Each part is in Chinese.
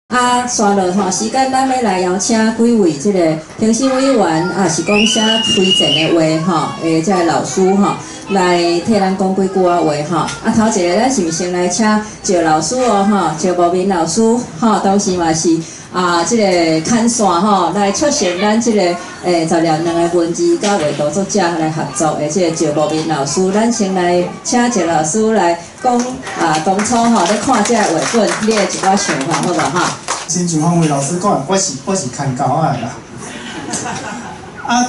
刷落吼，时间咱要来邀请几位即个评审委员，是讲写推荐的话吼，即个老师吼，来替咱讲几句话吼。头一个咱是毋是先来请赵老师吼，赵国民老师吼，同时嘛是即个看线吼，来促成咱即个十年两个文字甲画图作者来合作的即个赵国民老师，咱先来请赵老师来讲当初吼咧看即个画本，你的一寡想法好无吼？亲像方伟老师讲，我是看狗仔啦。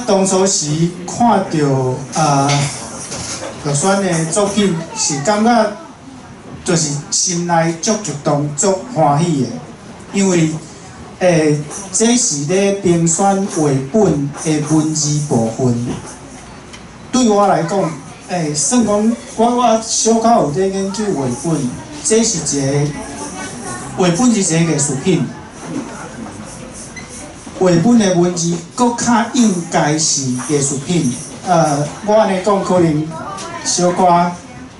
当初时看到玉轩的作品，是感觉就是心内足激动、足欢喜的，因为这是咧评选画本的文字部分。对我来讲，算讲我小可有在研究画本，这是一个。画本是一个艺术品，画本的文字搁较应该是艺术品。我安尼讲可能小可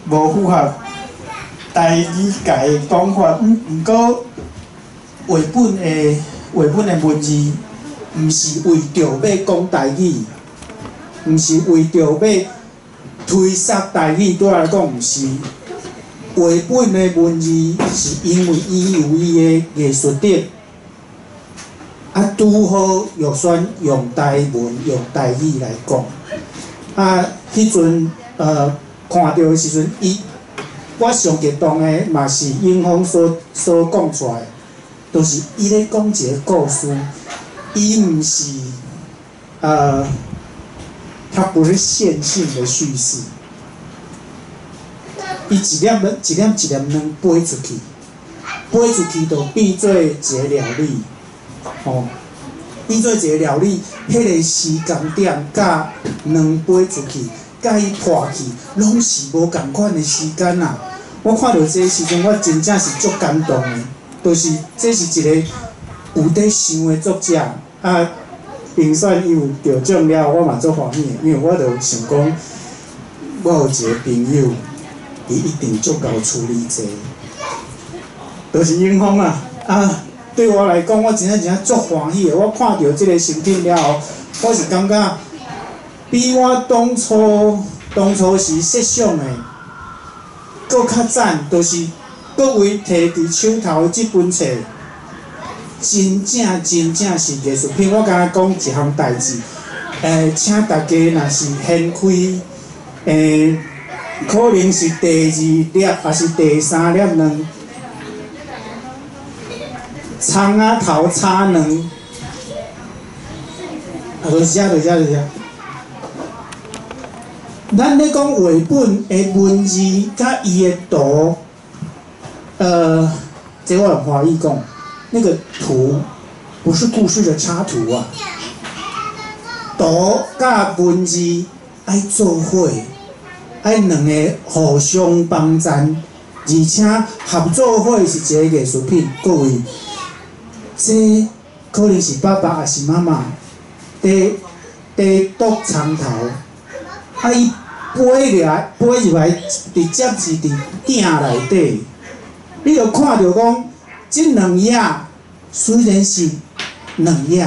无符合台语界的讲法，毋过画本的文字，毋是为着要讲台语，毋是为着要推杀台语，对我来讲毋是。画本的文字是因为伊有伊的艺术点，拄好玉轩用台文、用台语来讲。迄阵看到的时阵，我上激动的嘛是英风所讲出来，就是伊咧讲一个故事，伊毋是它不是线性的叙事。伊一粒能飞出去，飞出去就变做一个料理，变做一个料理，迄个时间点甲能飞出去，甲伊破去，拢是无共款的时间啊！我看到这个时阵，我真正是足感动的，就是这是一个有在想的作者评选伊有得奖了，我嘛足欢喜的，因为我就想讲，我有一个朋友。伊一定足够处理这个，就是英风对我来讲，我真正足欢喜的。我看到这个成品了后，我是感觉比我当初时设想的，搁较赞。就是各位摕伫手头的这本册，真正是艺术品。我敢讲一项代志，请大家若是掀开可能是第2粒，还是第3粒卵，葱仔头插卵，就是遮。咱咧讲画本的文字甲伊的图，这我用华语讲，那个图不是故事的插图啊，图甲文字爱做伙。爱两个互相帮衬，而且合作伙是一个艺术品。各位，这可能是爸爸也是妈妈，在剁葱头，伊飞入来，直接是伫鼎内底。你就看到讲，这两页虽然是两页，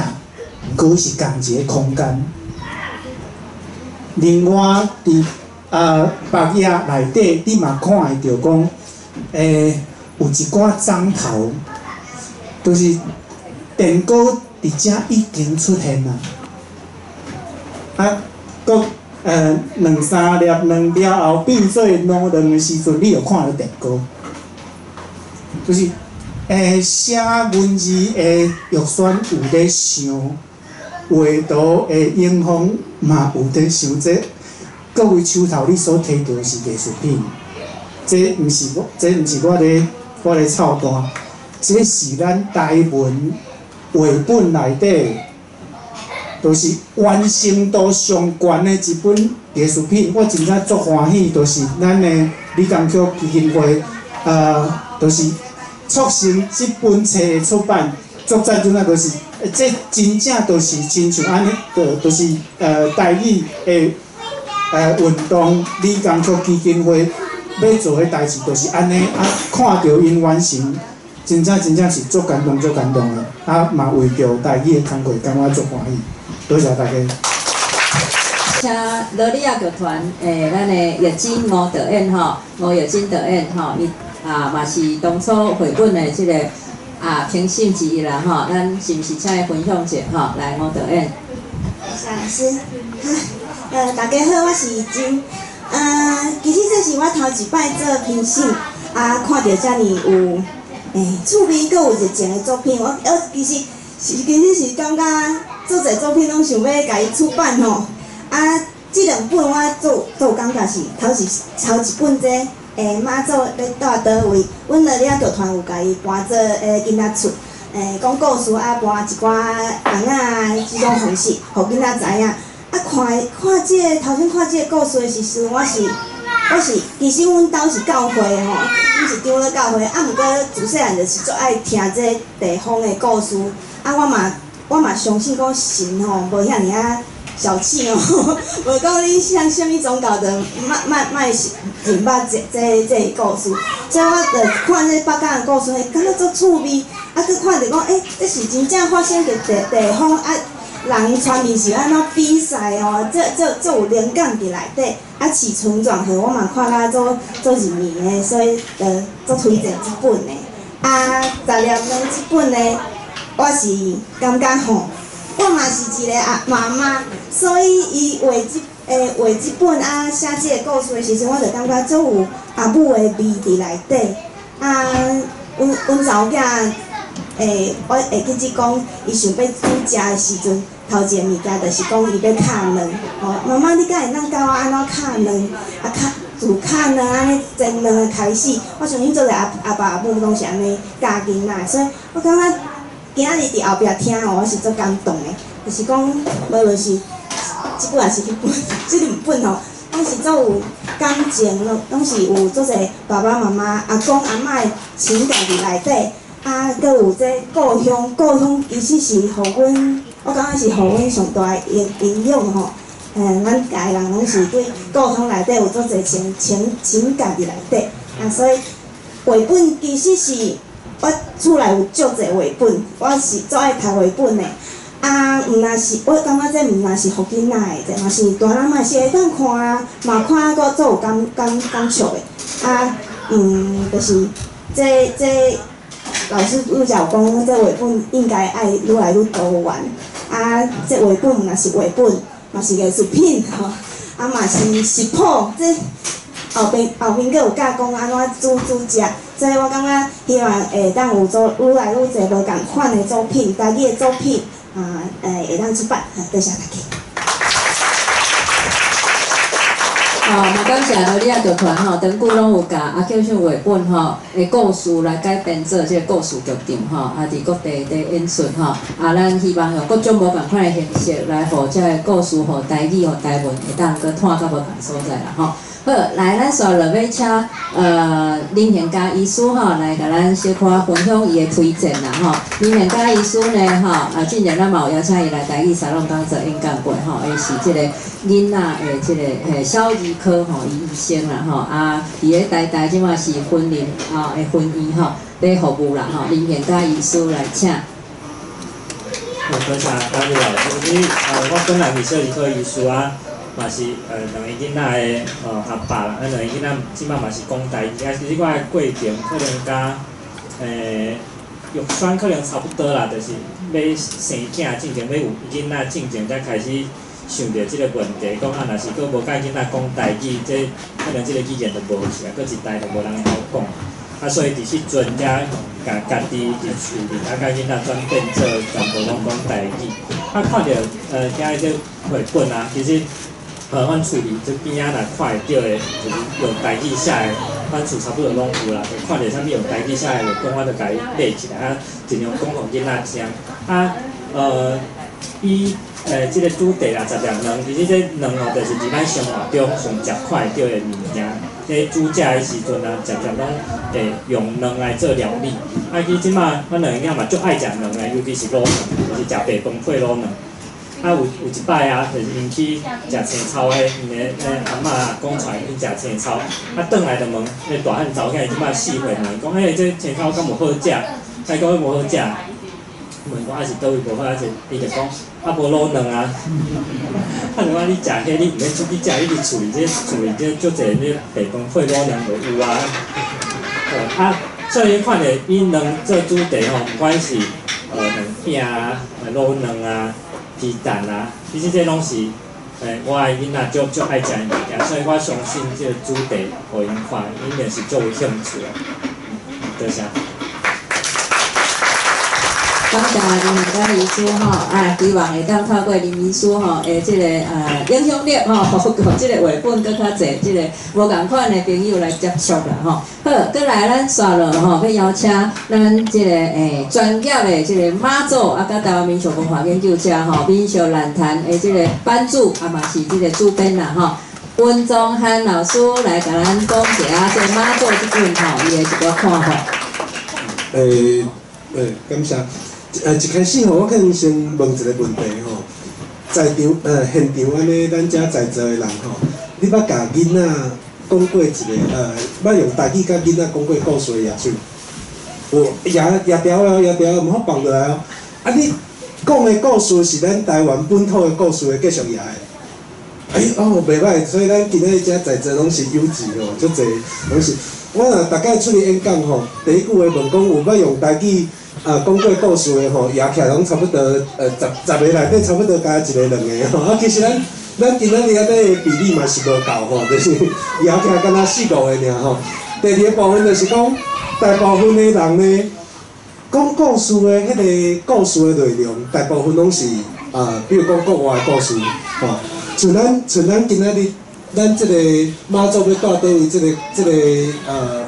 不过是共一个空间。另外伫白页内底，你嘛看会到讲，有一寡章头，就是电稿伫遮已经出现啦。搁2-3粒卵了后变做卵的时阵，你就看到电稿，就是写文字的玉轩有咧想，画图的英风嘛有咧想这。各位手头你所摕到是艺术品，这毋是我咧操蛋，这是咱台文画本内底，就是完成度上悬的一本艺术品。我真正足欢喜，就是咱的李工曲基金会，就是促成这本册的出版。作者阵啊，就是这真正就是亲像安尼，就是台语的。运动李工曲基金会要做的代志，就是安尼看到因完成真正是足感动的，啊嘛为着台语的工作感觉足欢喜，多谢大家。请罗利亚剧团咱的叶金吴导演吼，吴叶金导演吼，伊嘛是当初绘本的即个评审之一啦吼，咱是毋是请伊分享者吼？来，吴导演。谢老师，大家好，我是金。其实这是我头一摆做评审，看到遮尔有趣味，阁有热情的作品，我其实是感觉做侪作品拢想要甲伊出版吼。即两本我做有感觉是头一本这妈祖要到倒位，阮了了剧团有甲伊搬做囡仔厝，讲故事搬一寡童仔即种方式，互囡仔知影。看即个头先看即个故事的时阵，我是其实阮兜是教会吼，阮是长咧教会，毋过自细汉就是足爱听这地方的故事，我嘛相信讲神吼无遐尔啊。小气哦，无讲你像什么宗教的，卖认捌这故事，所以我着看这北港的故事，感觉足趣味。佮看着讲，这是真正发生伫地方人传面是安怎比赛哦，这有灵感伫内底，起承转合，我嘛看甲做入迷的，所以做推荐这本的。十粒两这本的，我是感觉吼。我嘛是一个妈妈，所以伊画即本写即个故事的时阵，我就感觉足有阿母的味伫内底。阮查某囝，我会记只讲，伊想要煮食的时阵，头一个物件就是讲伊要敲卵。哦，妈妈你敢会当教我安怎敲卵？自敲卵安尼煎卵的开始，我相信做个阿爸阿母拢是安尼教囡仔，所以我感觉。今日伫后壁听哦，我是足感动的，就是讲，无就是即本也是迄本，即两本吼，拢是足有感情咯，拢是有足侪爸爸妈妈、阿公阿嬷的情感伫内底，阁有这故乡其实是互阮，我感觉是互阮上大的影响吼。咱家人拢是对故乡内底有足侪情感伫内底，所以绘本其实是。我厝内有足侪绘本，我是足爱读绘本的。毋若是，我感觉这毋若是互囡仔的，这嘛是大人嘛是会当看嘛看阁足有感触的。就是这老师愈才有讲，这绘本应该爱愈来愈多元。这绘本毋若是绘本，嘛是艺术品吼，嘛是食谱这。后面阁有教讲安怎煮食，所以我感觉希望会当有做愈来愈侪无共款的作品，家己的作品会当出版，多谢大家。嘛感谢罗利亚剧团吼，长久拢有甲阿 Q 上绘本吼的故事来改编做即个故事剧场吼，伫各地演出吼，咱希望用各种无共款的形式来，互即个故事，互台语，互台文会当搁看到无共所在啦吼。好，来，咱续落要请林贤嘉医师吼来甲咱小可分享伊的推荐啦吼。林贤嘉医师呢吼，近年咱嘛有邀请伊来台语沙龙讲做演讲过吼，伊是即个囡仔的即个小儿科吼医生啦吼，伫咧台即马是婚姻的婚姻吼咧服务啦吼。林贤嘉医师来请。多谢嘉义老师，我本来是小儿科医师嘛是两个囡仔的阿爸啦，两个囡仔即摆嘛是讲台语，其实我的过程可能甲肉酸可能差不多啦，就是要生囝进前要有囡仔进前才开始想到即个问题，讲若是佫无甲囡仔讲台语，这可能即个语言就无起来，佫一代就无人会晓讲。所以伫迄阵才家己伫厝里，甲囡仔转变做全部拢讲台语。看到今日这绘本其实。阮厝里这边若看会到的，就是用台语写的，阮厝差不多拢有啦。就看到啥物用台语写的，就讲我就甲伊买起来，尽量讲互囡仔听。伊即个主题啦，十粒卵，其实这卵就是伫咱生活中上食看会到的物件。在煮食的时阵常常拢会用卵来做料理。其实即马阮两个囝嘛足爱食卵的，尤其是卤卵，就是食白饭配卤卵。有一摆啊，就是因去食青草的，因个阿嬷讲出来因食青草，转来就问迄大汉查某囝，伊即摆4岁嘛，伊讲这青草敢无好食？伊讲无好食。问讲是倒位无好，伊就讲无卤卵啊。如果你食迄，你毋免出去食，你伫厝里这足侪你地方配卤卵就有啊。所以看着伊卵做主题吼，不管是卵片啊、卤卵啊、皮蛋啊，其实这拢是我的囡仔足爱食的物件，所以我相信这个主题，互因看，应该是足有兴趣的。多谢。感谢林明甲医师吼，希望会当透过林医师吼的即个影响力吼，互即个画本更较侪即个无共款的朋友来接触啦吼。好，再来咱刷落吼，要邀请咱即个专业的即个妈祖甲台湾民俗文化研究者吼，民俗论坛的即个班主嘛是即个主编啦吼。温宗翰老师来甲咱讲一下即个妈祖即本吼伊的一个看法。感谢。一开始吼，我可能先问一个问题吼，在场现场安尼，咱遮在座的人吼，你捌甲囡仔讲过一个捌用台语甲囡仔讲过故事的野手？有野条的，毋好放落来哦。你讲的故事是咱台湾本土的故事的继续野的。袂歹，所以咱今仔遮在座拢是优质哦，足侪拢是。我若逐摆出去演讲吼，第一句话问讲有捌用台语。讲过故事的吼，野起来拢差不多10个内底差不多加一个2个吼。其实咱今仔日遐底比例嘛是无够吼，就是野起来敢若4、5个尔吼。第二个部分就是讲，大部分的人呢，讲故事的迄个故事的内容，大部分拢是比如讲国外的故事吼。像咱今仔日，咱即个妈祖要带倒位即个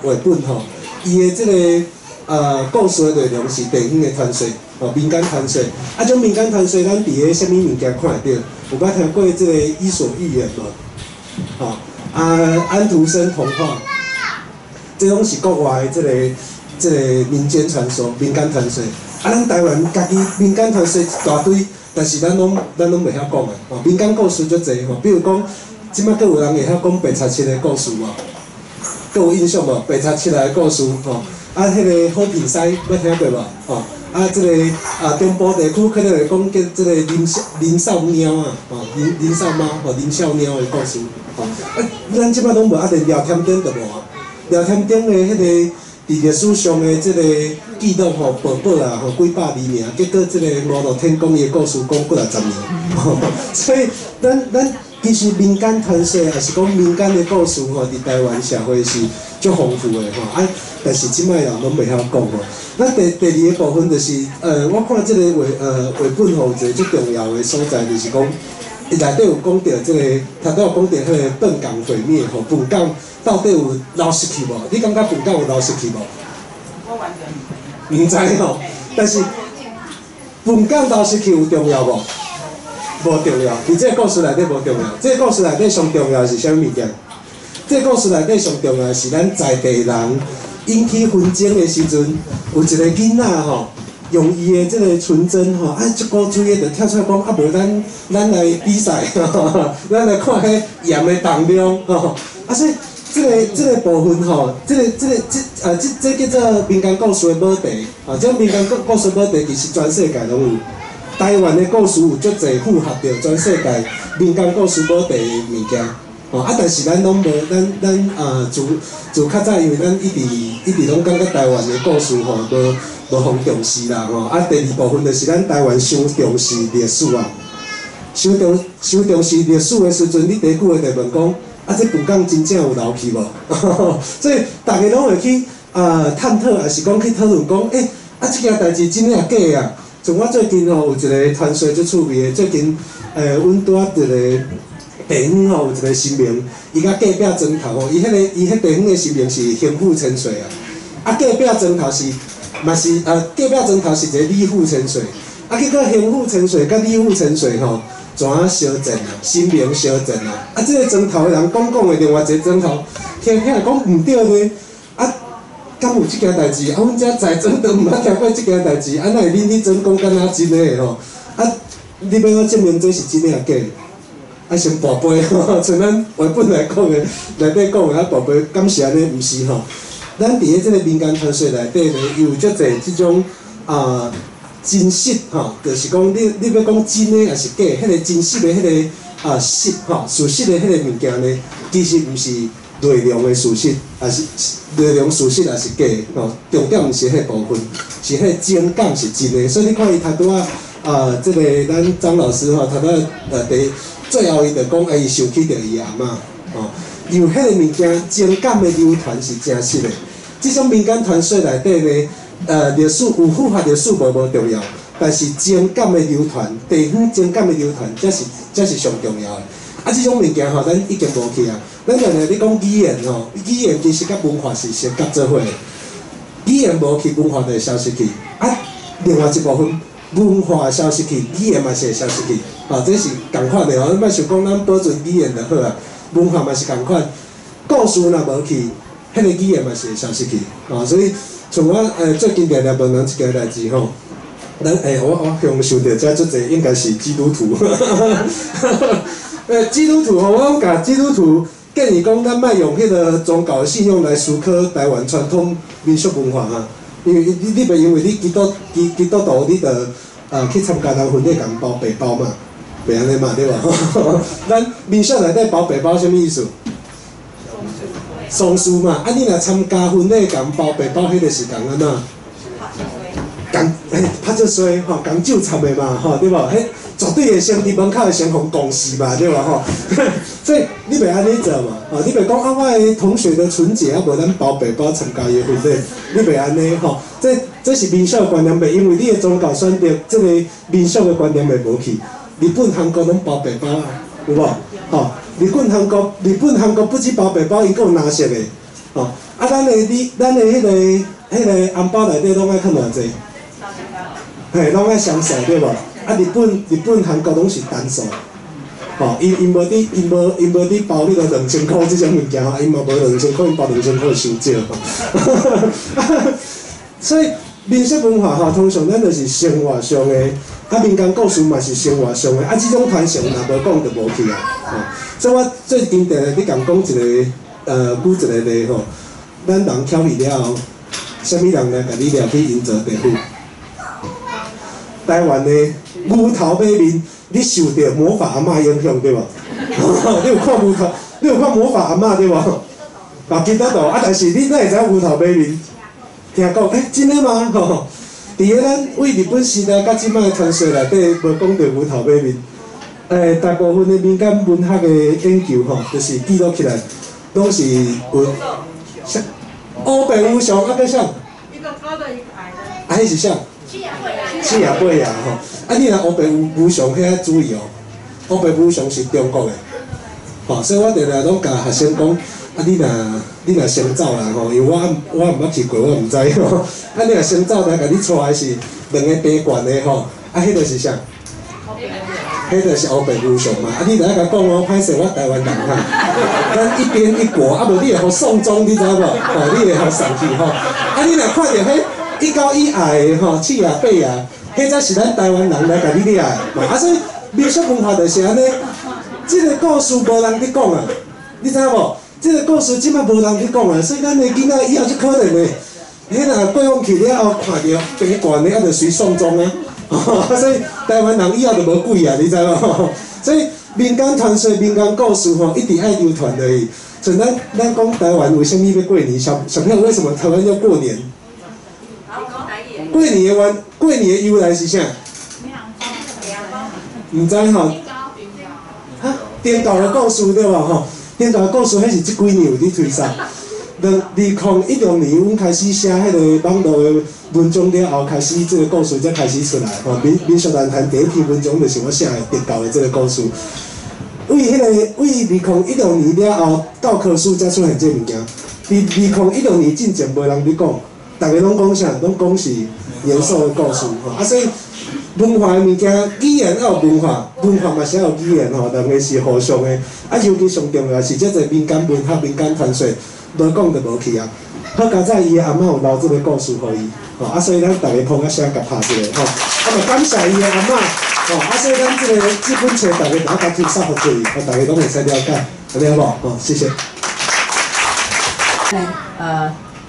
画本吼，伊的即个。故事的内容是地方的传说，民间传说。种民间传说，咱伫个啥物物件看会到？有捌听过即个《伊索寓言》无？安徒生童话，这拢是国外的即个民间传说、民间传说。咱台湾家己民间传说一大堆，但是咱拢袂晓讲的。民间故事足侪比如讲，即摆阁有人会晓讲白贼七的故事无？阁有印象无？白贼七的故事迄个好品西，捌听过无？即个中部地区可能会讲即个林少猫林少猫林少猫的故事咱即摆拢无，连聊天顶都无啊。聊天顶的迄个伫历史上的即个记录宝宝啊几百字尔，结果即个五路天讲伊的故事讲几60年，所以咱其实民间传说也是讲民间的故事伫台湾社会是足丰富的但是即摆人拢袂晓讲咱第二个部分就是，我看即个画本有一个最重要的所在，就是讲，伊内底有讲到即个，头拄有讲到迄个本港毁灭本港到底有流失去无？你感觉本港有流失去无？我完全毋知吼，但是本港流失去有重要无？无重要，伫这个故事内底无重要。这个故事内底上重要的是啥物物件？这个故事内底上重要的是咱在地人引起纷争的时阵，有一个囡仔用伊的即个纯真足古锥的，就跳出来讲无咱来比赛咱来看迄盐的重量所以这个部分这叫做民间故事的母题这民间故事母题其实全世界拢有。台湾的故事有足侪符合着全世界民间故事母题的物件，但是咱拢无，咱自较早，因为咱一直拢感觉台湾的故事无互重视啦第二部分就是咱台湾伤重视历史啊，伤重视历史的时阵，你第一句话就问讲，这本港真正有流去无？所以大家拢会去探讨，还是讲去讨论讲，这件代志真诶假啊？像我最近有一个传说最趣味的，最近阮拄一个地方有一个神明，伊甲隔壁砖头伊迄地方的神明是兴富千岁隔壁砖头是嘛是隔壁砖头是一个李富千岁结果兴富千岁甲李富千岁怎啊相争神明相争这个砖头的人讲的另外一个砖头，听讲毋对咧敢有即件代志？阮遮在座都毋捌听过即件代志，哪会恁迄阵讲敢若真诶你要我证明这是真诶假的？啊，先跋杯吼，像咱话本来讲诶，内底讲诶，啊跋杯，敢是安尼？毋是吼。咱伫咧即个民间传说内底呢，有足侪即种真实吼，就是讲你要讲真诶还是假，迄个真实诶迄个实吼，事实诶迄个物件呢，其实毋是内容诶事实，也是内容事实也是假吼。重点毋是迄部分，是迄个情感是真诶。所以你看伊头拄即个咱张老师吼，头拄第最后伊就讲，伊想起着伊阿嬷吼，有迄个物件情感诶流传是真实诶。即种民间传说内底呢，历史有符合历史无重要，但是情感的流传，地方情感的流传，才是上重要的。啊，即种物件吼，咱已经无去啊。咱原来你讲语言吼，语言其实甲文化是相结做伙的。语言无去，文化就会消失去。啊，另外一部分文化消失去，语言嘛是会消失去。啊，这是共款的吼。咱莫想讲咱保存语言就好啊，文化嘛是共款。故事若无去，迄个语言嘛是会消失去。啊，所以像我最近常常问人一件代志吼。咱我向想到遮足侪应该是基督徒，基督徒吼，我讲甲基督徒建议讲，咱莫用迄个宗教的信仰来思考台湾传统民俗文化啊，因为你袂因为你基督徒，你着去参加人婚礼，共包白包嘛，袂安尼嘛对吧？咱民俗内底包白包什么意思？丧事嘛，啊你若参加婚礼，共包白包，迄个是共安怎？拍足衰吼，共酒插的嘛吼，对无？迄绝对会先伫门口会先互公示嘛，对无吼？所以你袂安尼做嘛？吼，你袂讲啊，我的同学的春节啊，无咱包白包参加伊的婚礼，你袂安尼吼？这是民俗观念袂，因为你的宗教选择，这个民俗的观念会无去。日本、韩国拢包白包啊，有无？吼，日本、韩国不止包白包，伊阁有蓝色的，吼。啊，咱的迄个红包内底拢爱放偌济？嘿，拢爱双数对无？啊，日本、韩国拢是单数，吼，因无伫包迄个2000块即种物件吼，因嘛无2000块，因包2000块伤少吼。所以民俗文化吼，通常咱就是生活上的，啊，民间故事嘛是生活上的，啊，即种传承若无讲就无去啊，吼。所以我最近咧共讲一个举一个例吼，咱人巧去了后，啥物人来甲你掠去因做地府？台湾的牛头马面，你受到魔法阿嬷影响对无？你有看魔法阿嬷对无？啊，记得到啊，但是你哪会知牛头马面？听讲，真诶吗？吼，伫个咱为日本时代甲即摆传说内底，无讲到牛头马面。大部分的民间文学的研究吼，就是记录起来，拢是有啥乌白无常啊，个啥？一个高的，一个矮的。啊，迄是啥？七爷八爷吼，啊你若乌白无常，遐注意哦。乌白无常是中国的，吼，所以我常常拢甲学生讲，啊你若先走啦吼，因为我毋捌去过，我毋知吼。啊你若先走，来甲你带的是两个白罐的吼，啊迄个是啥？迄个是乌白无常嘛，啊你著爱甲讲哦，歹势我台湾人哈，咱一边一国，啊无你会互送终，你知无？吼，你会互送去吼，啊你若看着迄一高一矮的吼，七爷八爷，迄才是咱台湾人来甲你掠的，啊所以民俗文化就是安尼，即个故事无人伫讲啊，你知无？即个故事即摆无人伫讲啊，所以咱的囡仔以后就可能的，迄若过往去了后看着白罐的，啊就随送终啊。所以台湾人以后就无鬼啊，你知无？所以民间传说、民间故事吼，一直爱流传而已。像咱讲台湾为什么要过年？小朋友为什么台湾要过年？过年的由来是啥？毋知吼？哈，颠倒的故事对无吼？颠倒的故事，迄是即几年有伫推送。2016年，阮开始写迄个网络的文章了后，开始即个故事才开始出来。吼，民俗论坛第一篇文章就是我写的颠倒的即个故事。为2016年了后，教科书才出现即个物件。2016年进前无人伫讲，大家拢讲啥？拢讲是严肃的故事。吼，啊，所以文化的物件，语言要有文化，文化嘛是要有语言吼，两个是互相的。啊，尤其上重要是即个民间文学、民间传说。无讲就无去啊！好佳在伊的阿嬷有留即个故事互伊，吼啊，所以咱大家捧啊声甲拍一个吼，啊嘛感谢伊的阿嬷。所以咱这本册大家把它介绍互注意，大家拢会使了解，安尼好无？谢谢。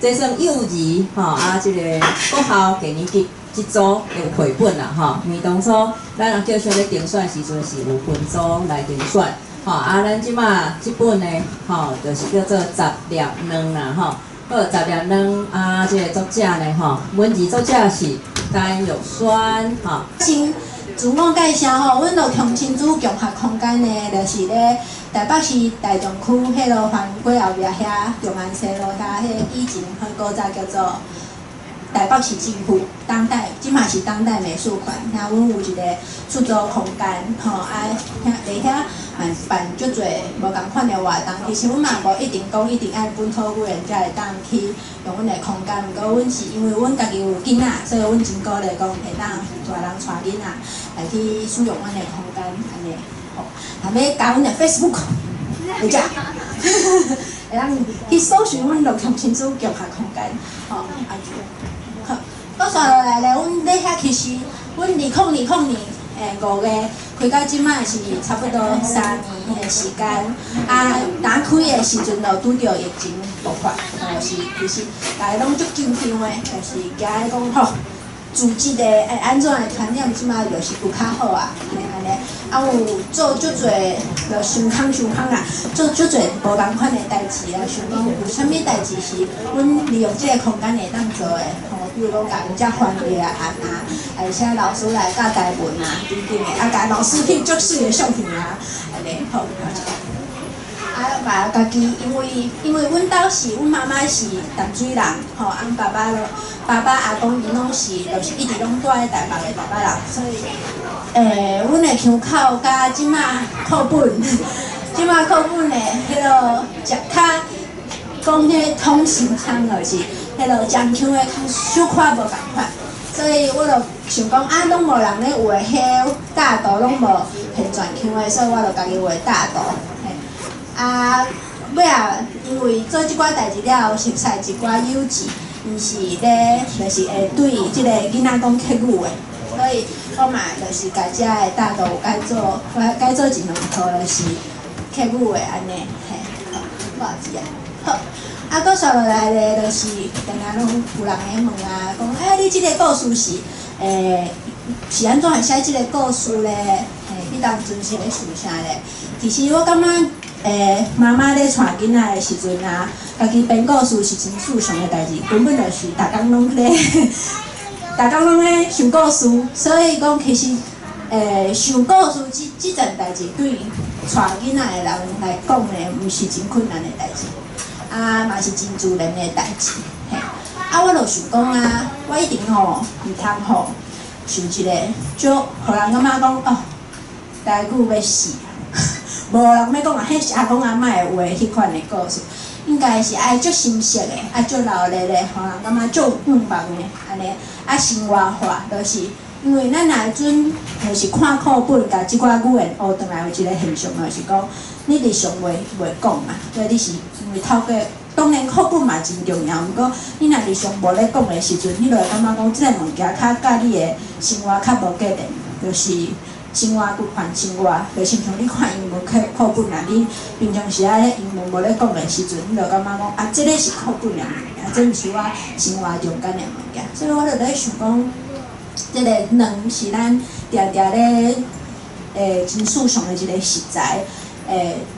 这算幼儿这个国校今年一组的绘本啦因为当初咱人叫选咧评选时阵是有分组来评选，咱即马这本呢就是叫做十粒卵啦好十粒卵这个作者呢文字作者是甘有酸先自我介绍阮乐强亲子共学空间呢，就是咧台北市大同区迄落环过后壁遐中安西路遐迄以前古早叫做台北市政府当代，即嘛是当代美术馆。遐阮有一个出租空间，伫遐办足侪无共款的活动。其实阮嘛无一定讲一定爱本土语言才会当去用阮的空间，毋过阮是因为阮家己有囡仔，所以阮真鼓励讲会当大人带囡仔来去使用阮的空间安尼。若要加阮的 Facebook， 会只，会当去搜寻阮乐强亲子共学空间，搁刷落来咧，阮咧遐其实，阮2020年5月开到即摆是差不多3年的时间。打开的时阵就拄着疫情爆发，就是其实大家拢足紧张的，就是惊讲吼，组织的安怎的传染，即摆就是有较好啊，安尼。有做足侪，就伤空啊，做足侪无共款的代志啊，想讲有啥物代志是阮利用即个空间会当做的，比如讲甲人遮翻译啊，而且老师来教台文啊，等等的，甲老师翕足水的相片啊，安尼好。嘛家己因为阮兜是阮妈妈是淡水人，阮爸爸阿公因拢是就是一直拢住喺台北的台北人，所以阮的腔口甲即马课本，即马课本的迄落较讲迄通行腔就是迄落漳腔的较小可无共款，所以我就想讲拢无人咧画迄大图，拢无现全腔的，所以我就家己画大图。尾因为做即寡代志了后，熟悉一寡友志，伊是咧就是会对即个囡仔讲客语的，所以我嘛就是家遮的大图有改做1、2套，就是客语的安尼，好，字啊，好，搁刷落来咧，就是定定拢有人会问讲你即个故事是安怎会写即个故事咧？你当阵是咧想啥咧？其实我感觉。妈妈咧带囡仔的时阵家己编故事是真事上的代志，根本就是逐工拢咧想故事，所以讲其实想故事即件代志对带囡仔的人来讲咧，毋是真困难的代志，嘛是真自然的代志。我就想讲我一定毋通想一个，就互人感觉讲台语要死。无人要讲迄是阿公阿嬷的话，迄款的故事，应该是爱足深色的，足热烈的，互人感觉足有梦的，安尼生活化，就是因为咱若阵就是看课本，甲即寡语言学转来有一个现象，就是讲你日常袂讲嘛，所以你是因为透过当然课本嘛真重要，毋过你若日常无咧讲的时阵，你就会感觉讲即个物件较甲你的生活较无决定，就是。生活规款生活，就亲像你看英文课本啊，你平常时咧英文无咧讲的时阵，你就感觉讲这个是课本的物件，这毋是我生活中间的物件。所以我就咧想讲，这个卵是咱常常咧真事上的一个实在，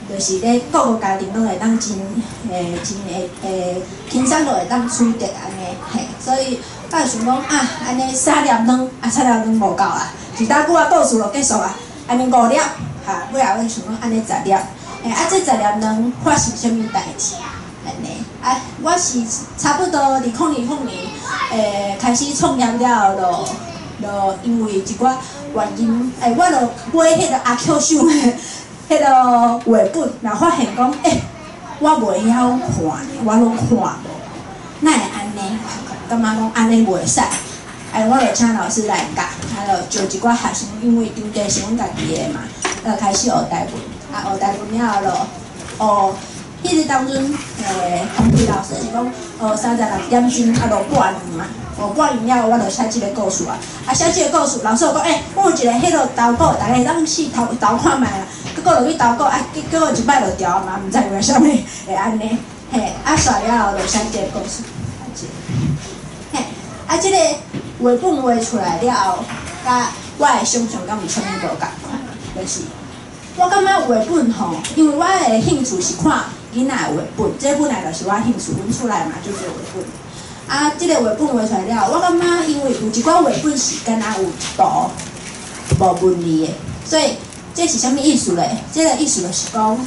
就是咧各个家庭拢会当真轻松就会当取得安尼，所以我就想讲安尼3粒卵3粒卵无够啦。一大句故事就结束啊！安尼5粒，尾后我想讲安尼10粒，这10粒卵发生啥物代志？安尼，我是差不多2020年，开始创业了后，就因为一寡原因，我就买迄个阿 Q 秀的迄个绘本，然后发现讲，我袂晓看，我拢看无，哪会安尼？感觉讲安尼袂使。我就请老师来教，就招一寡学生，因为中间是阮家己的嘛，就开始学台文，学台文了后就迄个当阵，洪培老师是讲学36点钟，就半年嘛，半暝了，我就写即个故事啊。啊，写即个故事，老师就讲，我有一个迄落投稿，大家当去投看卖啊。结果落去投稿，啊，结果一摆就调嘛，毋知为虾米会安尼。嘿，啊，煞了后就写即个故事。嘿，啊，即个绘本画出来了后，甲我的想象敢有啥物无共款？就是。我感觉绘本吼，因为我的兴趣是看囡仔的绘本，这本来就是我兴趣，阮厝内嘛就做绘本。啊，这个绘本画出来了，我感觉因为有一寡绘本是敢若有图无文字的，所以这是啥物意思咧？这个意思就是讲，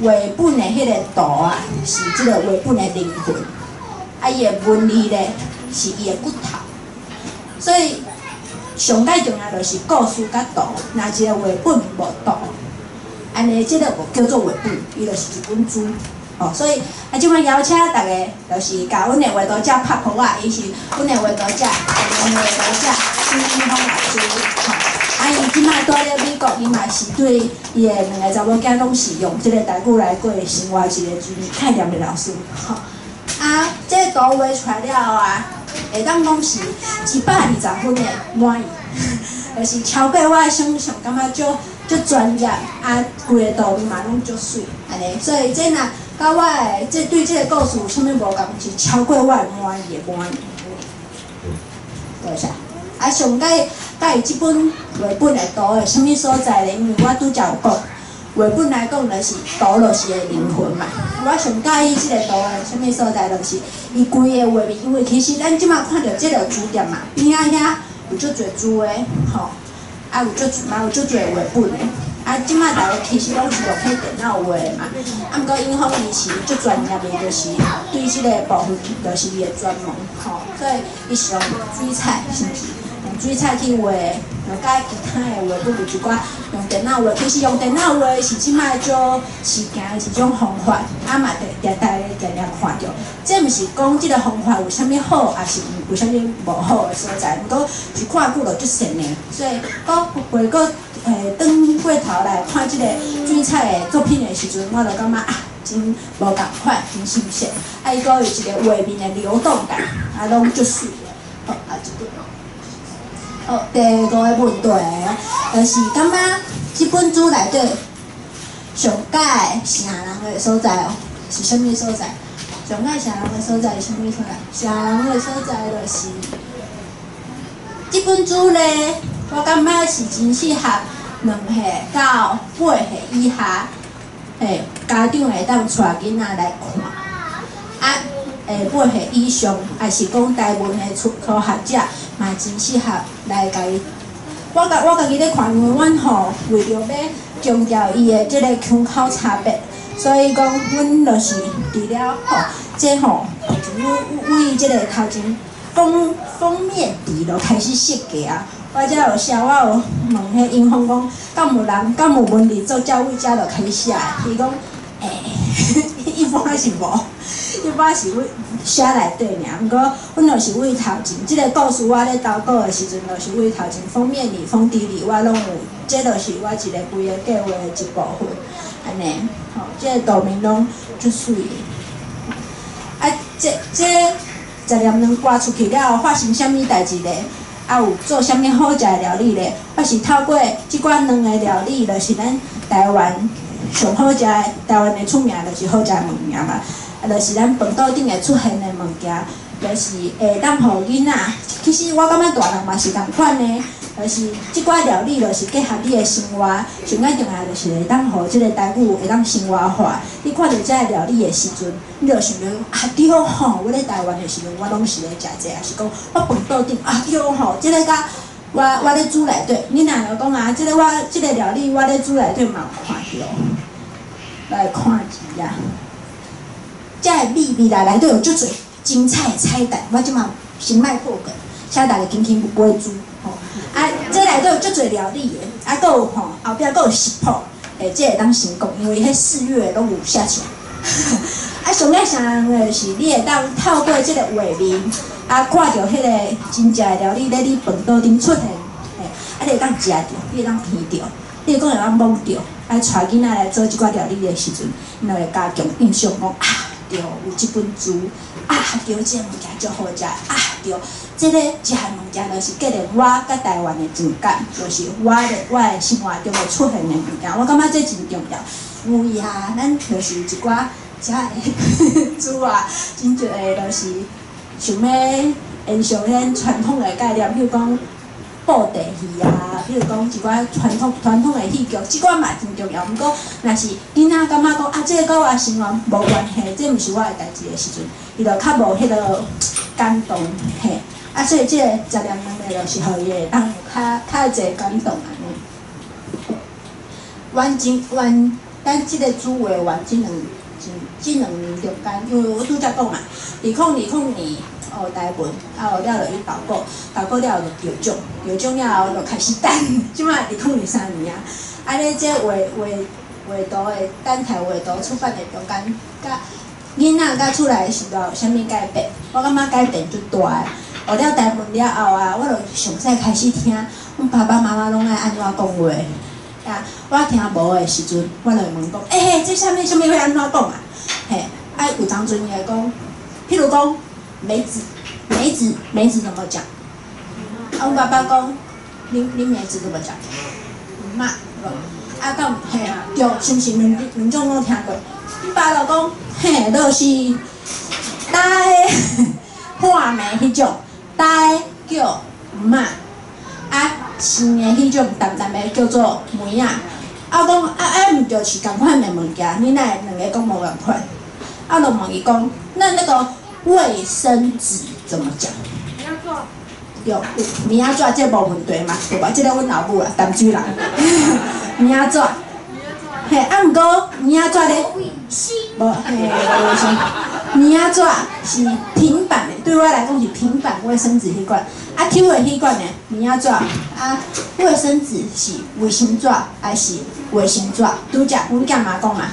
绘本的迄个图啊，是这个绘本的灵魂，啊，伊的文字咧是伊的骨头，所以。上界重要就是故事甲图，若一个绘本无图，安尼即个叫做绘本，伊就是一本书。哦，所以即摆邀请大家，就是甲阮的画图者拍谱啊，伊是阮的画图者，阮的画图者孙英峰老师。吼，啊，伊即摆住咧美国，伊嘛是对伊的2个查某囝拢是用即个台语来过生活一个概念的老师。吼，啊，即个图画出来了后啊。会当讲是120分的满意，就是超过我的想象，感觉足专业，啊，规个图嘛拢足水，安尼，所以这若甲我的对这个故事有啥物无共，是超过我的满意的满意。多谢。啊，上解甲伊即本绘本的图的啥物所在咧？因为我拄则有讲。绘本来讲，就是图就是个灵魂嘛。我上介意即个图的啥物所在，就是伊规个画面，因为其实咱即马看到即个书店嘛，边仔遐有足侪书的，吼，啊有足侪绘本的。啊，即马大家其实拢是用迄电脑画的嘛。啊，毋过英方伊是足专业的，就是对即个部分就是伊的专门，吼，所以伊是用水彩，是毋是？用水彩去画，就甲其他的画本有一寡用电脑画。其实用电脑画是即摆做实行的一种方法，啊嘛常看到。这毋是讲即个方法有啥物好，也是有啥物无好的所在。毋过是看久了足神的，所以我回过转过头来看即个水彩的作品的时阵，我就感觉啊，真无共款，真新鲜。啊，伊阁有一个画面的流动感，啊，拢足水的。好，啊，一段。哦，第5个问题，就是感觉即本书内底上解成人的所在哦，是啥物所在？上解成人的所在是啥物所在？成人的所在就是即本书咧，我感觉是真适合2岁到8岁以下，家长会当带囡仔来看。啊，8岁以上，也是讲台文的初学者。嘛真适合来甲伊，我家己咧看，因为阮吼为着要强调伊的即个腔口差别，所以讲阮就是除了吼，这吼为即个头前封面纸就开始设计啊。我遮有写，我有问迄英方讲，敢有文字做教委遮就开始写，伊讲一般是无。一般是写内底尔，毋过阮就是为头前，即个故事我咧投稿的时阵，就是为头前封面里、封底里，我拢有，这就是我一个规个计划的一部分，安尼，吼，即个图面拢足水的。啊，这10念两挂出去了后，发生啥物代志咧？啊，有做啥物好食的料理咧？我是透过即款2个料理，就是咱台湾上好食的，台湾的出名就是好食的物件嘛。啊，就是咱饭桌顶会出现的物件，就是会当互囡仔。其实我感觉大人嘛是同款的，就是即寡料理就是结合你的生活，上解重要就是会当互即个台语会当生活化。你看到遮个料理的时阵，你就想着啊对吼，我咧台湾的时阵，我拢是咧食这，也是讲我饭桌顶啊对吼，即个甲我咧煮内底，你若就讲啊，即个料理我咧煮内底嘛有看到，来看一下。遮个味来内底有足侪精彩的彩蛋，我即马先卖破梗，请大家轻轻不会煮吼。啊，这内底有足侪料理的，啊，佫有吼后壁佫有食谱，这会当成功，因为迄4月拢有写出来。啊，上解啥人就是你会当透过即个画面，啊，看到迄个真正的料理咧你饭桌顶出现，啊，你会当食着，你会当闻着，你会讲会当摸着，啊，带囡仔来做即款料理的时阵，因会加强印象讲啊。有即本书啊，对，这个物件足好食对，这个一项物件就是决定我甲台湾的情感，就是我的生活中会出现的物件，我感觉这真重要。因为咱就是一寡遮的主真侪个就是想要延续咱传统的概念，比如讲布袋戏比如讲一寡传统的戏剧，即寡嘛真重要。毋过，若是囡仔感觉讲这个甲我生活无关系，这毋是我的代志的时阵，伊就较无迄个感动嘿。所以这个10年2个就是互伊会当有较侪感动安尼。咱即个主委员即两年中间，因为我拄则讲嘛，2020年学台文，学了就去投稿了就得奖，得奖了后就开始等，即摆2023年咧这画图的等台画图出版的中间，甲囡仔甲出来的时候有啥物改变？我感觉改变足大个。学了台文了后我就上细开始听，阮爸爸妈妈拢爱安怎讲话。我听无的时阵，我就会问讲，这啥物会安怎讲有当阵伊会讲，譬如讲梅子怎么讲？阮爸爸讲，恁梅子怎么讲？妈，到对，是毋是两种拢听过？阮爸就讲，就是台画眉迄种，台叫妈。生的迄种淡淡的叫做梅啊，毋就是共款的物件，你哪会两个讲无共款？就问伊讲，那个卫生纸怎么讲？有米仔纸，这无问题嘛，对吧？这个阮老母淡水人，米仔纸，毋过米仔纸咧，无卫生。米仔纸是平板的，对我来讲是平板卫生纸迄款。抽的迄款呢，米仔纸卫生纸是卫生纸还是卫生纸？拄则阮囝妈讲嘛，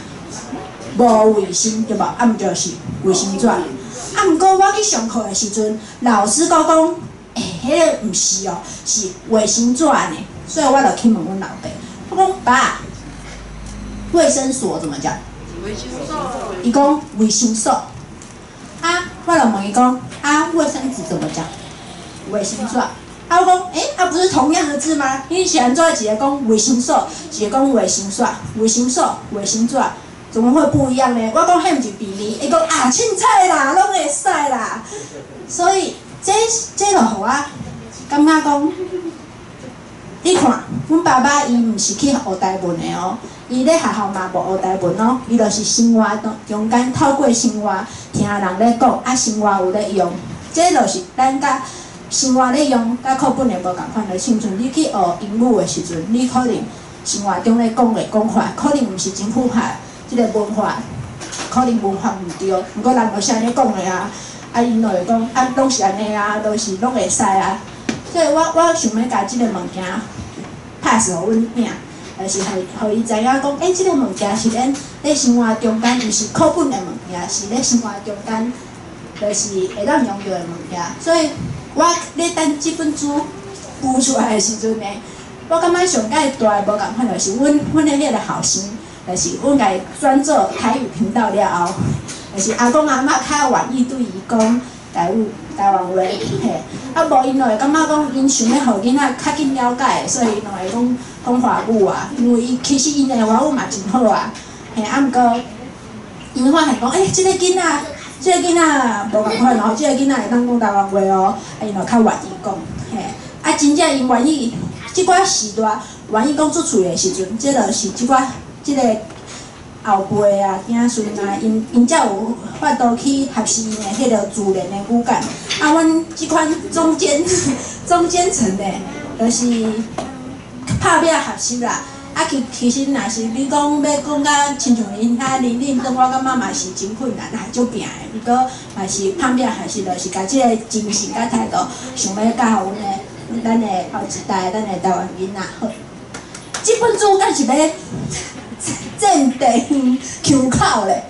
无卫生对无？毋就是卫生纸。毋过我去上课的时阵，老师讲，迄个毋是哦，是卫生纸呢。所以我就去问阮老爸，我讲爸，卫生所怎么讲？卫生所。伊讲卫生所。我就问伊讲，卫生纸怎么讲？卫生纸。我讲，不是同样的字吗？你是安怎一个讲卫生所，一个讲卫生纸，卫生所、卫生纸，怎么会不一样呢？我讲，迄毋是比例。伊讲凊彩啦，拢会使啦。所以这就互我感觉讲，你看，阮爸爸伊毋是去学台文的哦。伊咧学校嘛无学台文哦，伊就是生活中间透过生活听人咧讲，生活有咧用，这就是咱甲生活咧用，甲课本的无共款的。像像你去学英语的时阵，你可能生活中咧讲的讲法，可能毋是真符合即个文化，可能文化毋对，毋过人就是安尼讲的因就会讲拢是安尼都是拢会使所以我想要甲即个物件 pass 互阮囝。就是互伊知影讲，即个物件是咱咧生活中间，伊是课本的物件，是咧生活中间，就是会当用到的物件。所以，我咧等即本书孵出来的时阵呢，我感觉上界大的无共款，就是阮的迄个后生，就是阮家转做台语频道了后，就是阿公阿嬷较愿意对伊讲台湾话，无因就会感觉讲，因想要互囡仔较紧了解，所以因就会讲华语因为其实因的华语嘛真好毋过因发现讲，即个囡仔无共款哦，即个囡仔会当讲台湾话哦，因就较愿意讲真正因愿意即寡时代愿意讲出喙的时阵，即就是即个后辈囝孙因才有法度去学习因的迄个自然的语感。阮即款中间层的，就是拍拼学习啦。其实若是你讲要讲甲亲像因遐认真，我感觉嘛是真困难，也足拼的。毋过嘛是拍拼学习，就是甲即个精神甲态度，想要教互咱的后一代，咱的台湾囡仔好。即本书敢是要占地腔口咧，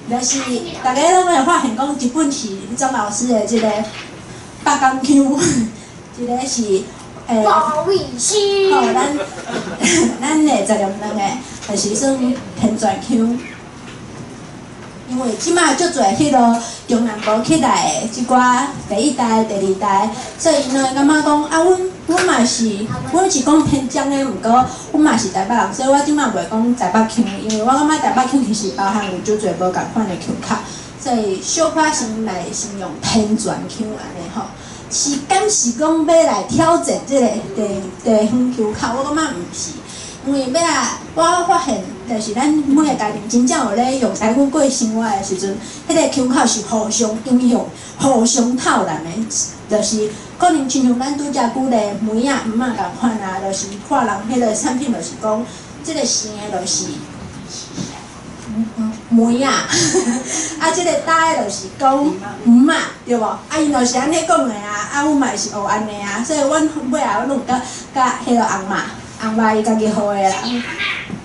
就是大家拢会发现讲，一本是张老师的即个北港腔，一个是保卫师，咱的10年2个，就是算天泉腔。因为即马足侪迄落中南部起来的即寡第一代、第二代，所以因会感觉讲啊，阮嘛是，阮是讲偏江的，毋过阮嘛是台北人，所以我即马袂讲台北腔，因为我感觉台北腔其实包含有足侪无共款的腔口，所以小可先来形容偏全腔安尼吼。是敢是讲要来挑战即个地方腔口，我感觉毋是。因为要来，我发现就是咱每个家庭真正有咧用台语过生活的时阵，迄个腔口是互相影响、互相透人的，就是可能亲像咱拄则举例梅啊、毋啊共款啊，就是看人迄个产品，就是讲即个生的就是梅啊，啊，即个搭的就是讲毋啊，对无？啊，因就是安尼讲的啊，啊，阮嘛是学安尼啊，所以阮尾仔阮有甲迄个翁妈。翁妈伊家己好诶啦，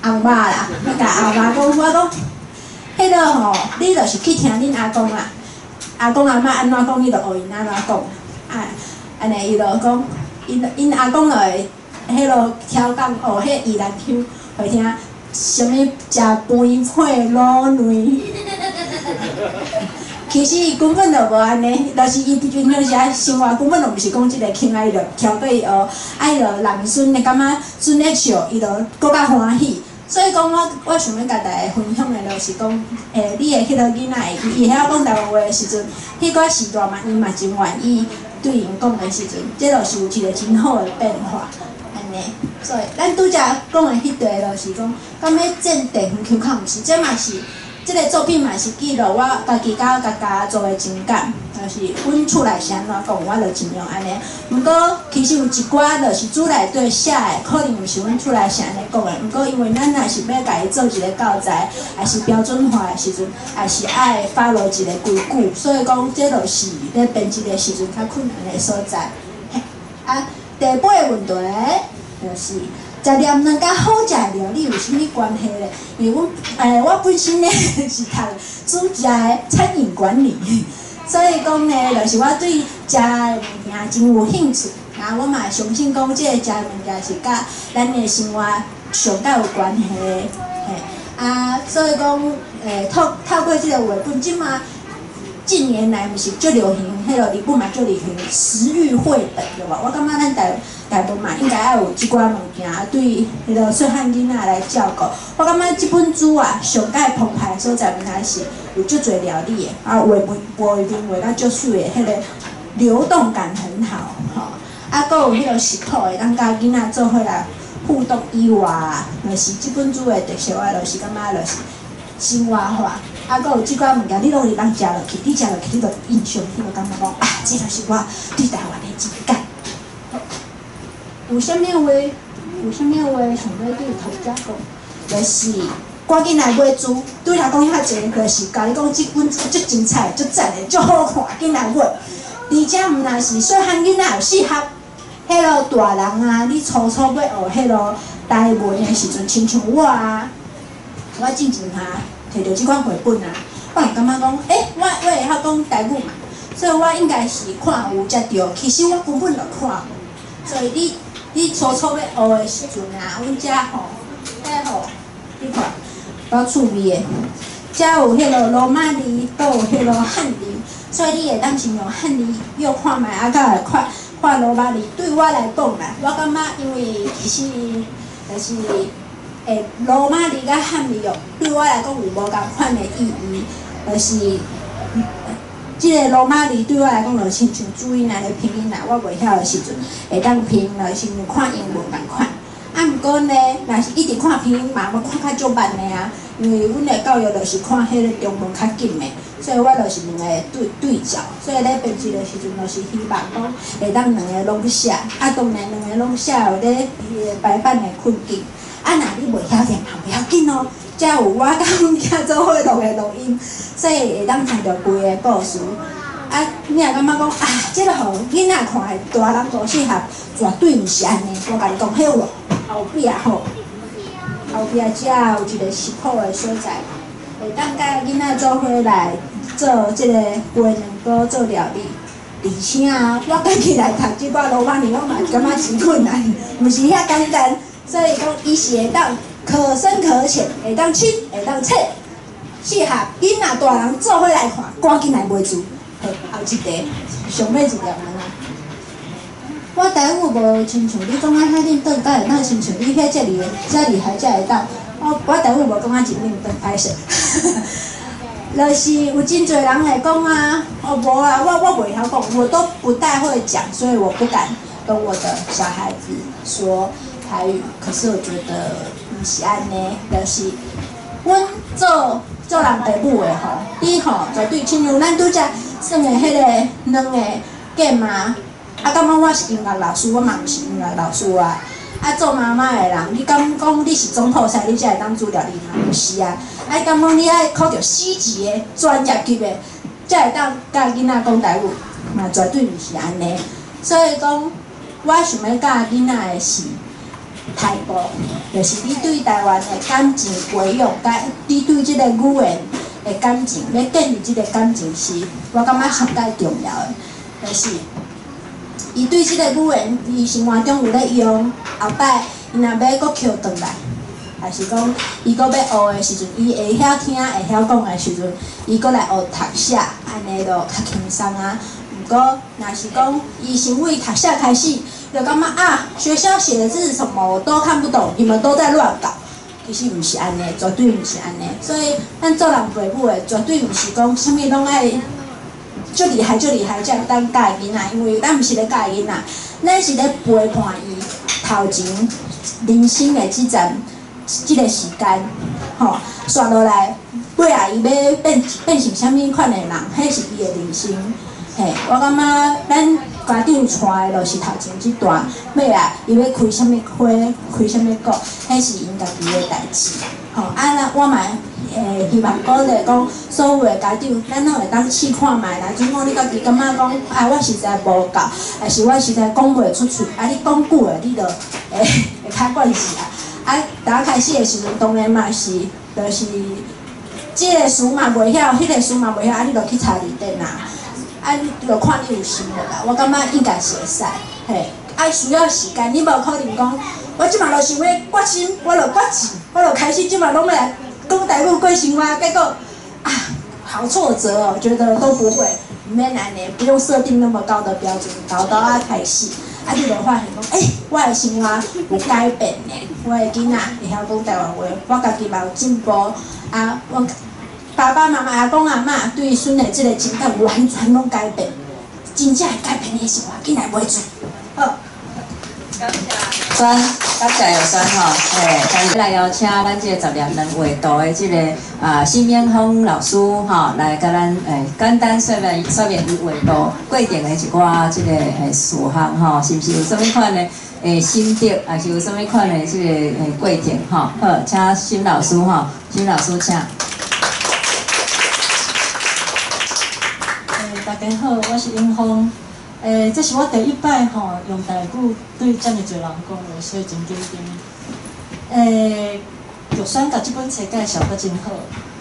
翁妈啦，甲翁妈讲，我讲，迄落吼，你就是去听恁阿公啦，阿公阿嬷安怎讲，你就学因安怎讲，啊，安尼伊就讲，因阿公就会迄落调讲学迄宜兰腔，会听什物食饭配卤卵。其实伊根本就无安尼，就是伊平常时生活根本就毋是讲即个腔啊，伊就调对伊学，啊伊就人孙会感觉孙咧笑，伊就搁较欢喜。所以讲我想要甲大家分享的就是讲，你的迄个囡仔伊会晓讲台湾话的时阵，迄个时代嘛，伊嘛真愿意对因讲的时阵，这就是有一个真好的变化，安尼。所以咱拄则讲的迄块就是讲，敢要战地方腔口，毋是，这嘛是。即个作品嘛是记录我家己甲家做的情感，就是阮厝内是安怎讲，我就尽量安尼。毋过其实有一寡就是厝内底写的，可能毋是阮厝内是安尼讲的。毋过因为咱若是要家己做一个教材，还是标准化的时阵，还是爱follow一个规矩，所以讲这就是咧编辑的时阵较困难的所在。啊，第八个问题就是。食黏卵甲好食的料理有啥物关系咧？因为我本身咧是读主食的餐饮管理，所以讲咧，就是我对食的物件真有兴趣。啊，我嘛相信讲，即个食的物件是甲咱的生活上较有关系的。嘿，啊，所以讲，透过即个绘本，即嘛近年来毋是最流行，迄个日本嘛最流行食育绘本，对无？我感觉咱台湾嘛，应该要有即寡物件，对迄个细汉囡仔来照顾。我感觉即本书啊，上界澎湃的所在，原来是有足侪料理的，啊，画面画到足水的，迄个流动感很好，吼。啊，搁有迄个食谱的，咱甲囡仔做伙来互动以外，就是即本书的特色啊，就是感觉就是生活化。啊，搁有即寡物件，你拢会当食落去，你食落去，你就印象，你就感觉讲啊，这就是我对台湾的情感。有啥物话想要对头家讲？就是赶紧来买书，对他讲遐济，就是甲你讲，即本书足精彩、足赞的、足好看，紧来买。而且毋但是细汉囡仔有适合，迄落大人啊，你初要学迄落台文的时阵，亲像我啊，我之前摕到即款绘本啊，我感觉讲，我会晓讲台语嘛，所以我应该是看有才对。其实我根本就看无，所以你初要学的时阵啊，阮遮吼，你看，够趣味的。遮有迄落罗马尼，搁有迄落汉尼，所以你会当先用汉尼又看卖，啊，才来看罗马尼。对我来讲啦，我感觉因为其实就是罗马尼甲汉尼哦，对我来讲有无共款的意义，就是即个罗马尼对我来讲，就亲像注音来的拼音啦，我袂晓的时阵，会当拼，就是像看英文共款。啊，毋过呢，若是一直看拼音嘛，我看较足慢的啊。因为阮的教育就是看迄个中文较紧的，所以我就是两个对照。所以咧编辑的时阵，就是希望讲会当两个拢写，啊，当然两个拢写有咧排版的困境。啊，若你袂晓念，也袂要紧哦。遮有我甲阮囝做伙录的录音，所以会当听到规个故事。啊，你若感觉讲啊，即个互囡仔看的大人无适合，绝对毋是安尼。我甲你讲，迄有后壁吼，后壁遮有一个食谱的所在，会当甲囡仔做伙来做即个鸡卵糕做料理。而且啊，我家己来读即寡罗马尼，我嘛感觉真困难，毋是遐简单。所以讲，伊是会当可深可浅，会当深，会当浅。适合囡仔大人做伙来看，赶紧来买住。好，后一题，上尾一条问啊。我台语无亲像你讲啊遐认真，敢会当亲像你遐遮厉害才会当。我台语无讲啊真认真，歹势。就是有真侪人会讲啊，无啊，我袂晓讲，我都不太会讲，所以我不敢跟我的小孩子说台语。可是我觉得毋是安尼，就是阮做人爸母的吼，你吼绝对亲像咱拄则算的迄个两个计嘛。啊，感觉我是音乐老师，我嘛毋是音乐老师啊。啊，做妈妈的人，你敢讲你是总铺师，你才会当煮料理嘛？毋是啊。啊，敢讲你爱考着4级的专业级的，才会当教囡仔讲台语，嘛绝对毋是安尼。所以讲，我想要教囡仔的是态度，就是你对台湾的感情培养，甲你对即个语言的感情，要建立即个感情是，我感觉上介重要的，就是。伊对即个语言，伊生活中有咧用，后摆伊若要搁捡转来，还是讲伊搁要学的时阵，伊会晓听、会晓讲的时阵，伊搁来学读写，安尼就较轻松啊。毋过若是讲伊先为读写开始，就感觉啊，学校写的字是什么我都看不懂，你们都在乱搞。其实毋是安尼，绝对毋是安尼。所以咱做人爸母的，绝对毋是讲啥物拢爱。足厉害，才会当教囡仔，因为咱毋是咧教囡仔，咱是咧陪伴伊头前人生的即个时间，吼，刷落来，尾仔伊要变成啥物款的人，迄是伊的人生。嘿，我感觉咱家长带的就是头前即段，尾仔伊要开啥物花，开啥物果，迄是因家己的代志。吼，啊，我嘛。希望鼓励讲，所有的家长，咱拢会当试看觅啦。就讲你家己感觉讲，啊，我实在无够，还是我实在讲袂出去，啊，你讲久的，你就会较惯势啊。啊，刚开始的时阵，当然嘛是，就是即个词嘛袂晓，迄个词嘛袂晓，啊，你就去查字典啦。啊，你就看你有心的啦。我感觉应该是会使，嘿，啊，需要时间，你无可能讲，我即马就想要决心，我就决志，我就开始即马拢要来。讲台语过生活，结果啊，好挫折哦，觉得都不会，唔免安尼，不用设定那么高的标准，搞到啊开始，啊你就发现讲，我的生活有改变呢，我的囡仔会晓讲台湾话，我家己嘛有进步，啊，我爸爸妈妈、阿公阿嬷对孙的这个情感完全拢改变，真正会改变你的生活，囡仔袂做，好。酸，感谢有酸吼，来邀请咱这个10年2画图的这个新明峰老师吼，来甲咱简单说明伊画图过程的一寡这个事项吼，是毋是有啥物款的心得，还是有啥物款的这个过程吼？好，请新老师吼，新老师请。大家好，我是英峰。这是我第一摆吼用台语对遮尔侪人讲话，所以真紧张。玉山甲这本册介绍得真好，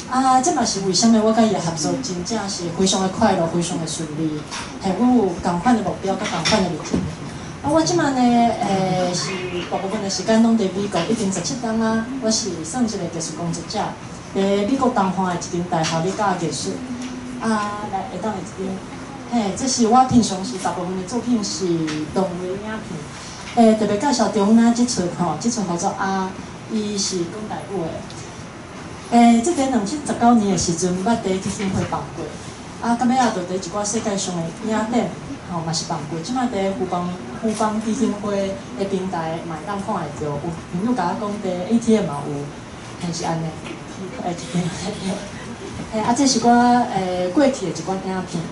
啊，这嘛是为什么我甲伊合作真正是非常的快乐，非常的顺利。阮有同款的目标，甲同款的日程。啊，我即马呢，是大部分的时间拢伫美国，已经17年啊。我是算一个艺术工作者，美国东方的一间大学咧教艺术，啊，来会当会一边。这是我平常时大部分的作品是动画影片。特别介绍中咱即出吼，即出合作啊，伊是讲台语的。这个2019年的时阵，捌伫基金会办过，啊，到尾也就伫一寡世界上的影展，吼嘛是办过。即摆伫富邦基金会的平台嘛会当看会到，有朋友甲我讲伫 ATM 嘛有，是安尼。啊，这是我过去的一寡影片。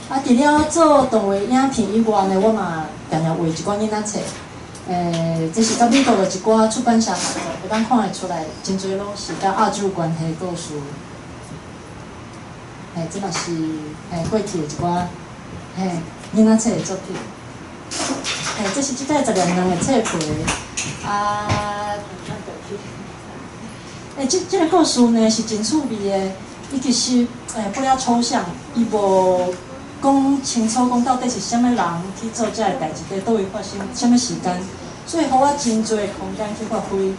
啊，除了做动画影片以外呢，我嘛定定画一寡囡仔册。这是甲美国的一寡出版社合作，会当看会出来，真侪拢是甲亚洲有关系的故事。这嘛是过去的一寡囡仔册的作品。这是即摆12人的册皮。啊，这个故事呢是真趣味的，伊其实不了抽象，伊无。讲清楚，讲到底是啥物人去做这个代志，伫倒位发生，啥物时间，所以互我真侪空间去发挥。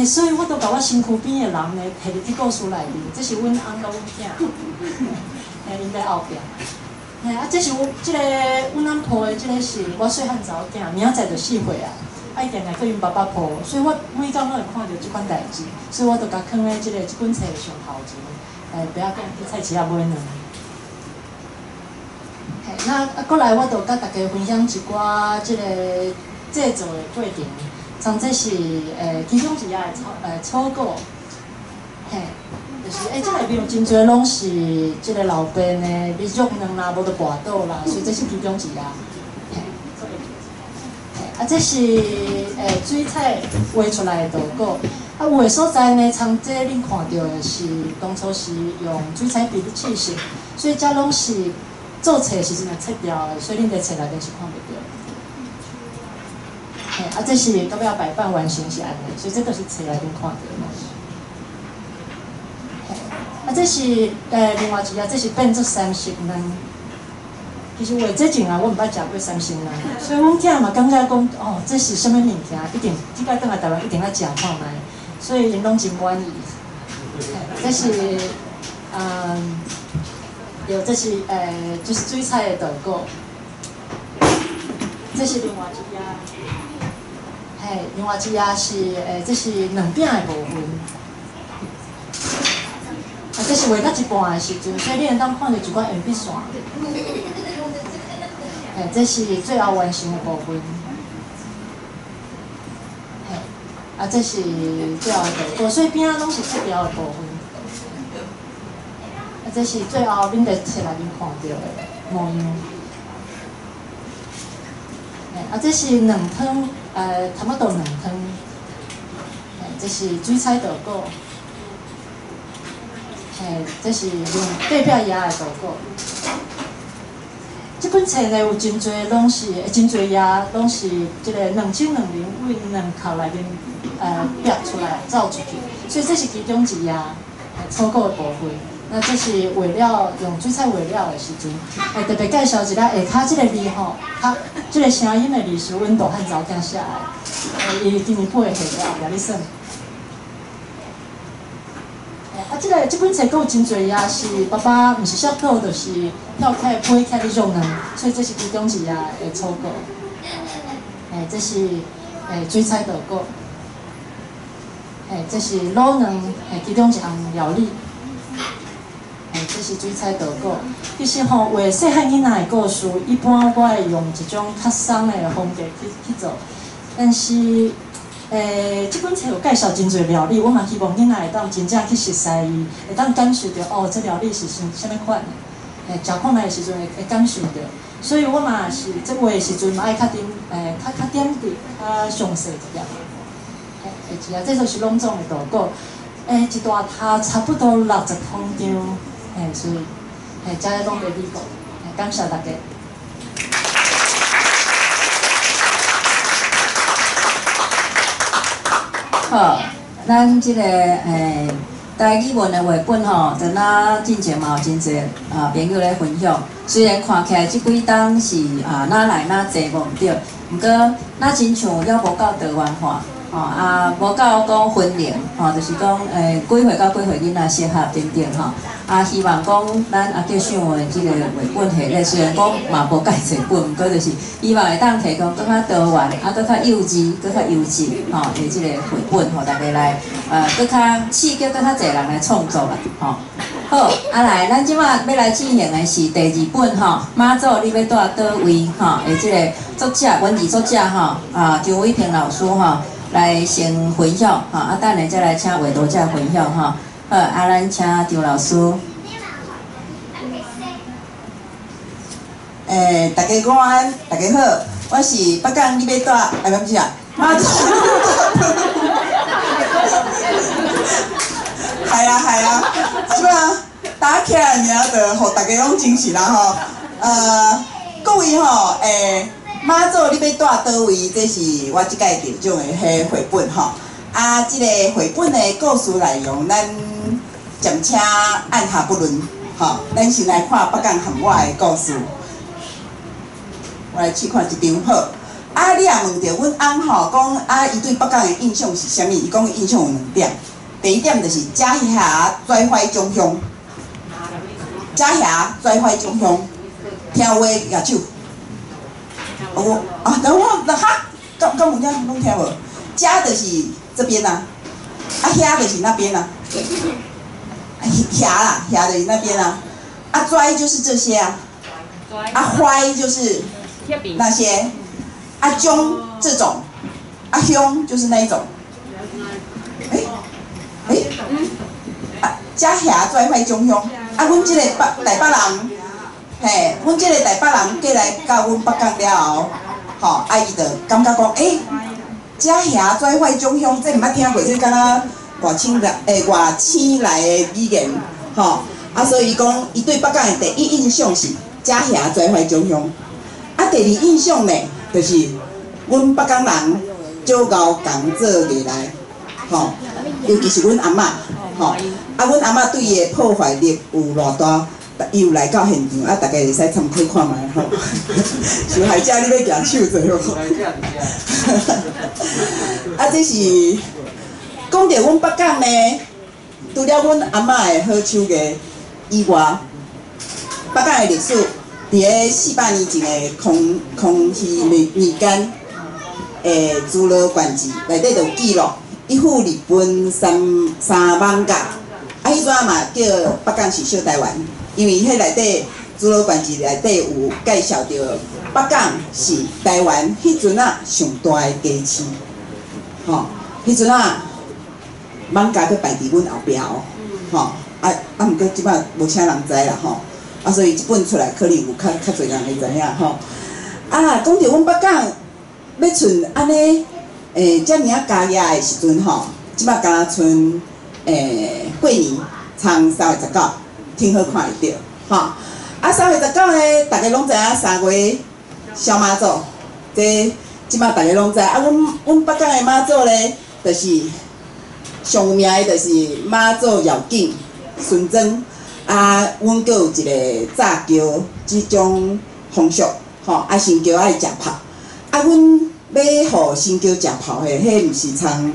所以我都甲我身躯边的人呢，摕入去故事内面，这是阮翁甲阮囝，因在后壁。这是我阮翁抱的，这是我细汉查某囝，明仔载就4岁啊，一定来去因爸爸抱，所以我每工拢会看到即款代志，所以我就甲放咧即本册的上头前，不要讲去菜市仔买呢。那过来我就甲大家分享一寡即个制作的过程，像这是其中一下的草稿，就是这内面有真侪拢是即个老爸呢，米肉卵啦，无就跋倒啦，所以这是其中一下。这是水彩画出来的图稿，有的所在呢，像这恁看到的是当初是用水彩笔的刺写，所以这拢是做册的时阵来切掉的，所以恁在册内面是看不到。这是到尾摆办完成是安尼，所以这都是册内面看到的。这是另外一下，这是变做三色卵。其实画这种啊，我毋捌食过三色卵，所以阮囝嘛感觉讲，哦，这是什么物件？一定即摆转来台湾一定要食看卖，所以因拢真满意。这是这是就是水彩的图稿。这是另外一页，另外一页是这是两饼的部分。这是画到一半的时阵，所以你会当看到一款鉛笔线。这是最后完成的部分。这是最后的图稿，所以边仔拢是切掉的部分。这是最后恁在册内面看到的模样。这是两汤，差不多两汤。这是水彩图稿。这是用隔壁页的图稿。这本册呢有真侪拢是，真侪页拢是即个2千2零为两扣内面标出来造出去，所以这是其中一页草稿的部分。那这是画料用水彩画料的时阵，特别介绍一下下骹这个字吼，这个声音的字是阮大汉查某囝写的，伊今年8个岁了，后壁咧算。这本册阁有真侪页是爸爸毋是写稿，就是跳开批开哩用呢，所以这是其中一页的草稿。这是水彩图稿。这是卤卵其中一项料理。这是水彩图稿。其实吼，画细汉囡仔的故事，一般我会用一种较松的风格去做，但是。这本册有介绍真侪料理，我嘛希望囡仔会当真正去熟悉伊，会当感受到哦，这料理是啥物款的，食看来的时阵会感受到。所以我嘛是这画的时阵嘛爱较点点滴、较详细一点。是啊，这就是拢总的图稿，一大沓差不多60通张，所以这拢袂离谱，感谢大家。好，咱即个台语文的画本吼，就咱进前嘛有真侪朋友咧分享。虽然看起来即几档是哪来哪济无毋对，毋过咱亲像还无够台湾化，无够讲分龄，就是讲几岁到几岁囡仔适合等等吼。希望讲咱叫想的即个绘本系列，虽然讲嘛无介侪本，毋过就是希望会当提供更较多元、更较幼稚、更较优质的即个绘本，互大家来更较刺激更较侪人来创作啦，好，来，咱即马要来进行的是第2本妈祖你要住倒位的即个作者文字作者张伟平老师来先分享等下再来请画图者分享好，咱请张老师。大家午安，大家好，我是北港你要住，不是啊，妈祖。系啊，即摆打起来名就互大家拢真实啦吼。各位吼，妈祖你要住倒位？这是我即届得奖的迄绘本吼。即个绘本的故事内容，咱暂且按下不论吼。咱先来看北港和我的故事。我来试看一张好。啊，你也问着阮翁吼，讲啊，伊对北港的印象是啥物？伊讲印象有2点，第一点就是假遐拽怀中乡，假遐拽怀中乡，听话举手。我啊，等我哈，敢有影拢听无？假就是这边啊，啊遐就是那边啊，遐啦，遐就是那边啊，啊拽就是这些啊，啊怀就是那些。啊，中这种，啊乡就是那一种，啊，遮遐拽怀中乡，啊，阮即个台北人，嘿，阮即个台北人过来到阮北港了后，吼，啊伊就感觉讲，遮遐拽怀中乡，这毋捌听过，这敢若外省来的语言，吼，啊，所以伊讲，伊对北港的第一印象是遮遐拽怀中乡，啊，第二印象呢？就是阮北港人少熬工做下来，吼，尤其是阮阿嬷，吼，啊，阮阿嬷对伊的破坏力有偌大，伊有来到现场，啊，大家会使参考看卖吼。受害者你要举手做无？啊，这是讲到阮北港呢，除了阮阿嬷的好手艺以外，北港的历史。伫个400年前的空虚年间，资料馆志内底就有记录，一户日本3万甲，啊，迄阵嘛叫北港是小台湾，因为迄内底资料馆志内底有介绍着北港是台湾迄阵上大的街市，吼，迄阵艋舺佫排伫阮后壁哦，吼，毋过即摆无啥人知啦吼。啊，所以即本出来可能有较侪人会知影吼。啊，讲到阮北港要剩安尼遮尔啊家业的时阵吼，即摆敢若剩过年从3月19，挺好看会到吼。啊，3月19呢，大家拢知影3月小妈祖，即摆大家拢知。啊，阮北港的妈祖呢，就是上有名的，就是妈祖绕境顺庄。啊，阮阁有一个炸桥即种风俗，吼，啊，神桥爱食炮，啊，阮要互神桥食炮的，迄毋是从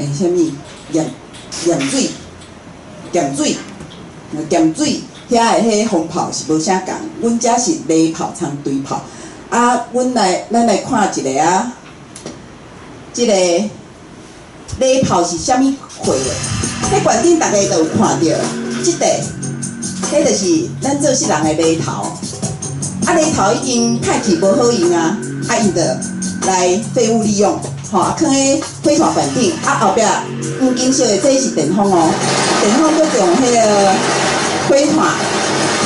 啥物盐水遐的迄风炮是无啥共，阮遮是礼炮从堆炮，啊，咱来看一个啊，即个礼炮是啥物货的？迄悬顶大家都有看到，即个。迄就是咱做世人的犁头，啊犁头已经歹去无好用啊，啊伊就来废物利用，吼，啊放喺火炭板顶，啊后壁黄金色的这是电风哦，电风佮用迄个火炭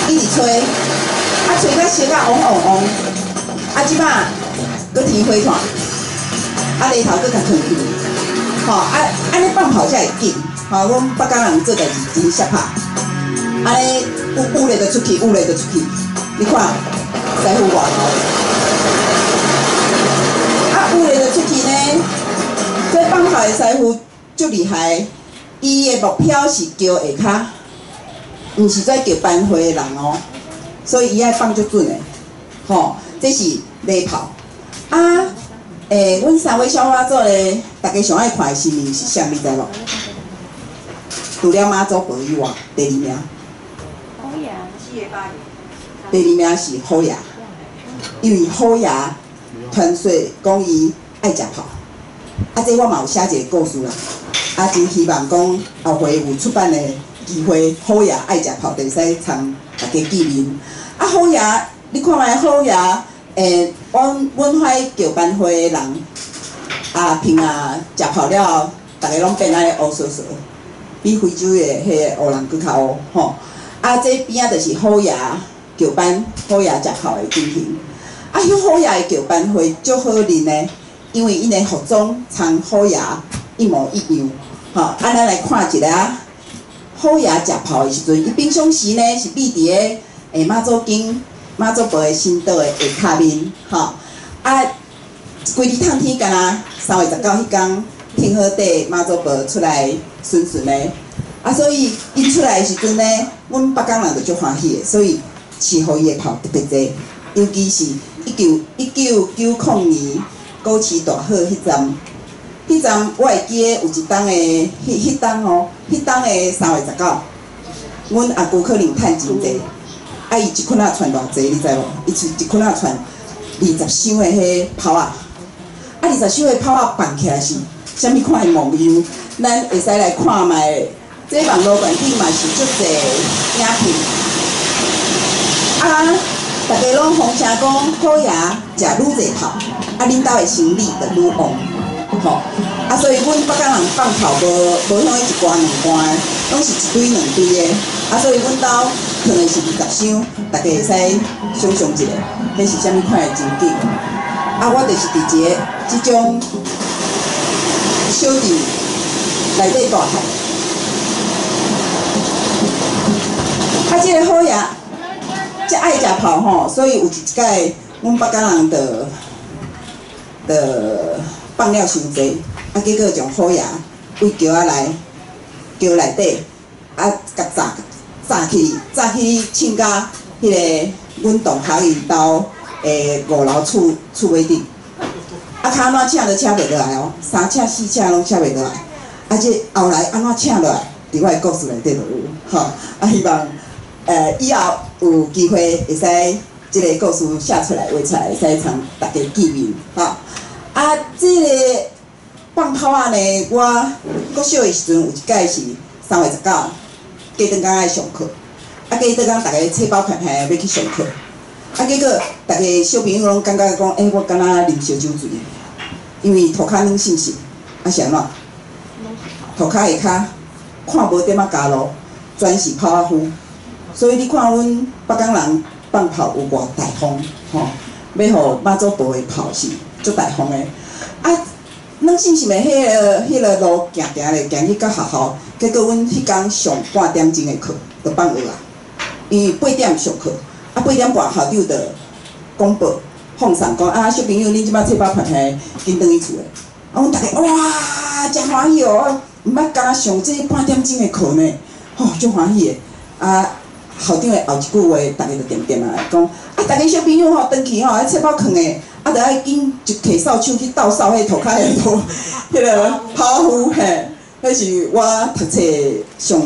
一直吹，啊吹甲烧甲旺，啊即摆佮添火炭，啊犁头佮甲放去，吼，啊安尼放炮才会紧，吼，阮北港人做代志真适合。安尼有咧就出去，有咧就出去。你看，师傅外头，啊有咧就出去呢。这放炮的师傅足厉害，伊的目标是叫下骹，毋是在叫班会的人哦。所以伊爱放足准的，吼，这是礼炮。啊，阮3位小妈祖咧，大家上爱看的神明是啥？你知无？除了妈祖婆以外，第2名。第2名是虎爷，因为虎爷传说讲伊爱食炮，啊，这我嘛有写一个故事啦，啊，真希望讲后回有出版的机会，虎爷爱食炮，就使参大家见面。啊，虎爷，你看卖虎爷，阮怀叫班会的人，啊，平啊食炮了后，大家拢变安尼乌索索，比非洲的迄个乌人佫较乌吼。啊，这边仔就是虎爷叫班，虎爷食炮的情形。啊，迄虎爷的叫班会足好认的，因为因的服装参虎爷一模一样。吼，啊，咱来看一下虎爷食炮的时阵，伊平常时呢是立伫个妈祖经、妈祖婆的神道的下骹面。吼，啊，规日趟天，敢若3月19迄天，天好地妈祖婆出来顺顺的。啊，所以因出来的时阵呢，阮北港人就足欢喜的，所以饲互伊的炮特别济。尤其是1990年，枸杞大好迄站，我会记得有一当的迄当的3月19，阮阿姑可能趁真济，啊伊一捆仔传偌济，你知无？伊一捆仔传20箱的迄泡啊，20箱的泡啊放起来是啥物款的模样？咱会使来看卖。这网络环境嘛是足侪影片，啊，大家拢风声讲好爷食愈侪炮，啊，恁兜的生理就愈旺，吼，啊，所以阮北港人放炮无像伊一罐两罐的，拢是一堆两堆的，啊，所以阮兜可能是20箱，大家会使想象一下，迄是啥物款的情景？啊，我就是伫一个即种小店内底大汉。啊，即个好爷，即爱食炮吼，所以有一届，阮北港人的放了伤济，啊，结果从好爷为桥仔来，桥内底，啊，甲炸起凊甲迄个阮同学因兜诶5楼厝尾顶，啊，骹安怎请都请袂落来哦，3请4请拢请袂落来，啊，即后来安怎请落来，伫我诶故事内底就有，吼，啊，希望。以后有机会会使即个故事写出来、画出来，会使参大家见面，吼。啊，即个放炮仔呢，我国小的时阵有一届是3月19，加顿港爱上课，啊，加顿港大家册包款款要去上课，啊，结果大家小朋友拢感觉讲，我敢若啉烧酒醉，因为涂骹软性性，啊是安怎？涂骹下骹看无点仔加路，全是炮仔灰。所以你看，阮北港人放炮有偌大方，吼，要互妈祖婆的炮是足大方的。啊，咱信是咪迄个路行咧，行去到学校，结果阮迄天上半点钟的课，就放学啊。因为8点上课，啊8点半校长就公布放送讲啊，小朋友恁即摆册包款款，紧转去厝诶。啊，阮大家哇，真欢喜哦！毋捌敢上这半点钟的课呢，吼，足欢喜的。啊。校长的后一句话，大家就点来讲，啊，大家小朋友吼，转去吼，迄册包放的，啊，着爱紧就摕扫帚去倒扫迄涂骹的迄个泡芙嘿，迄是我读册上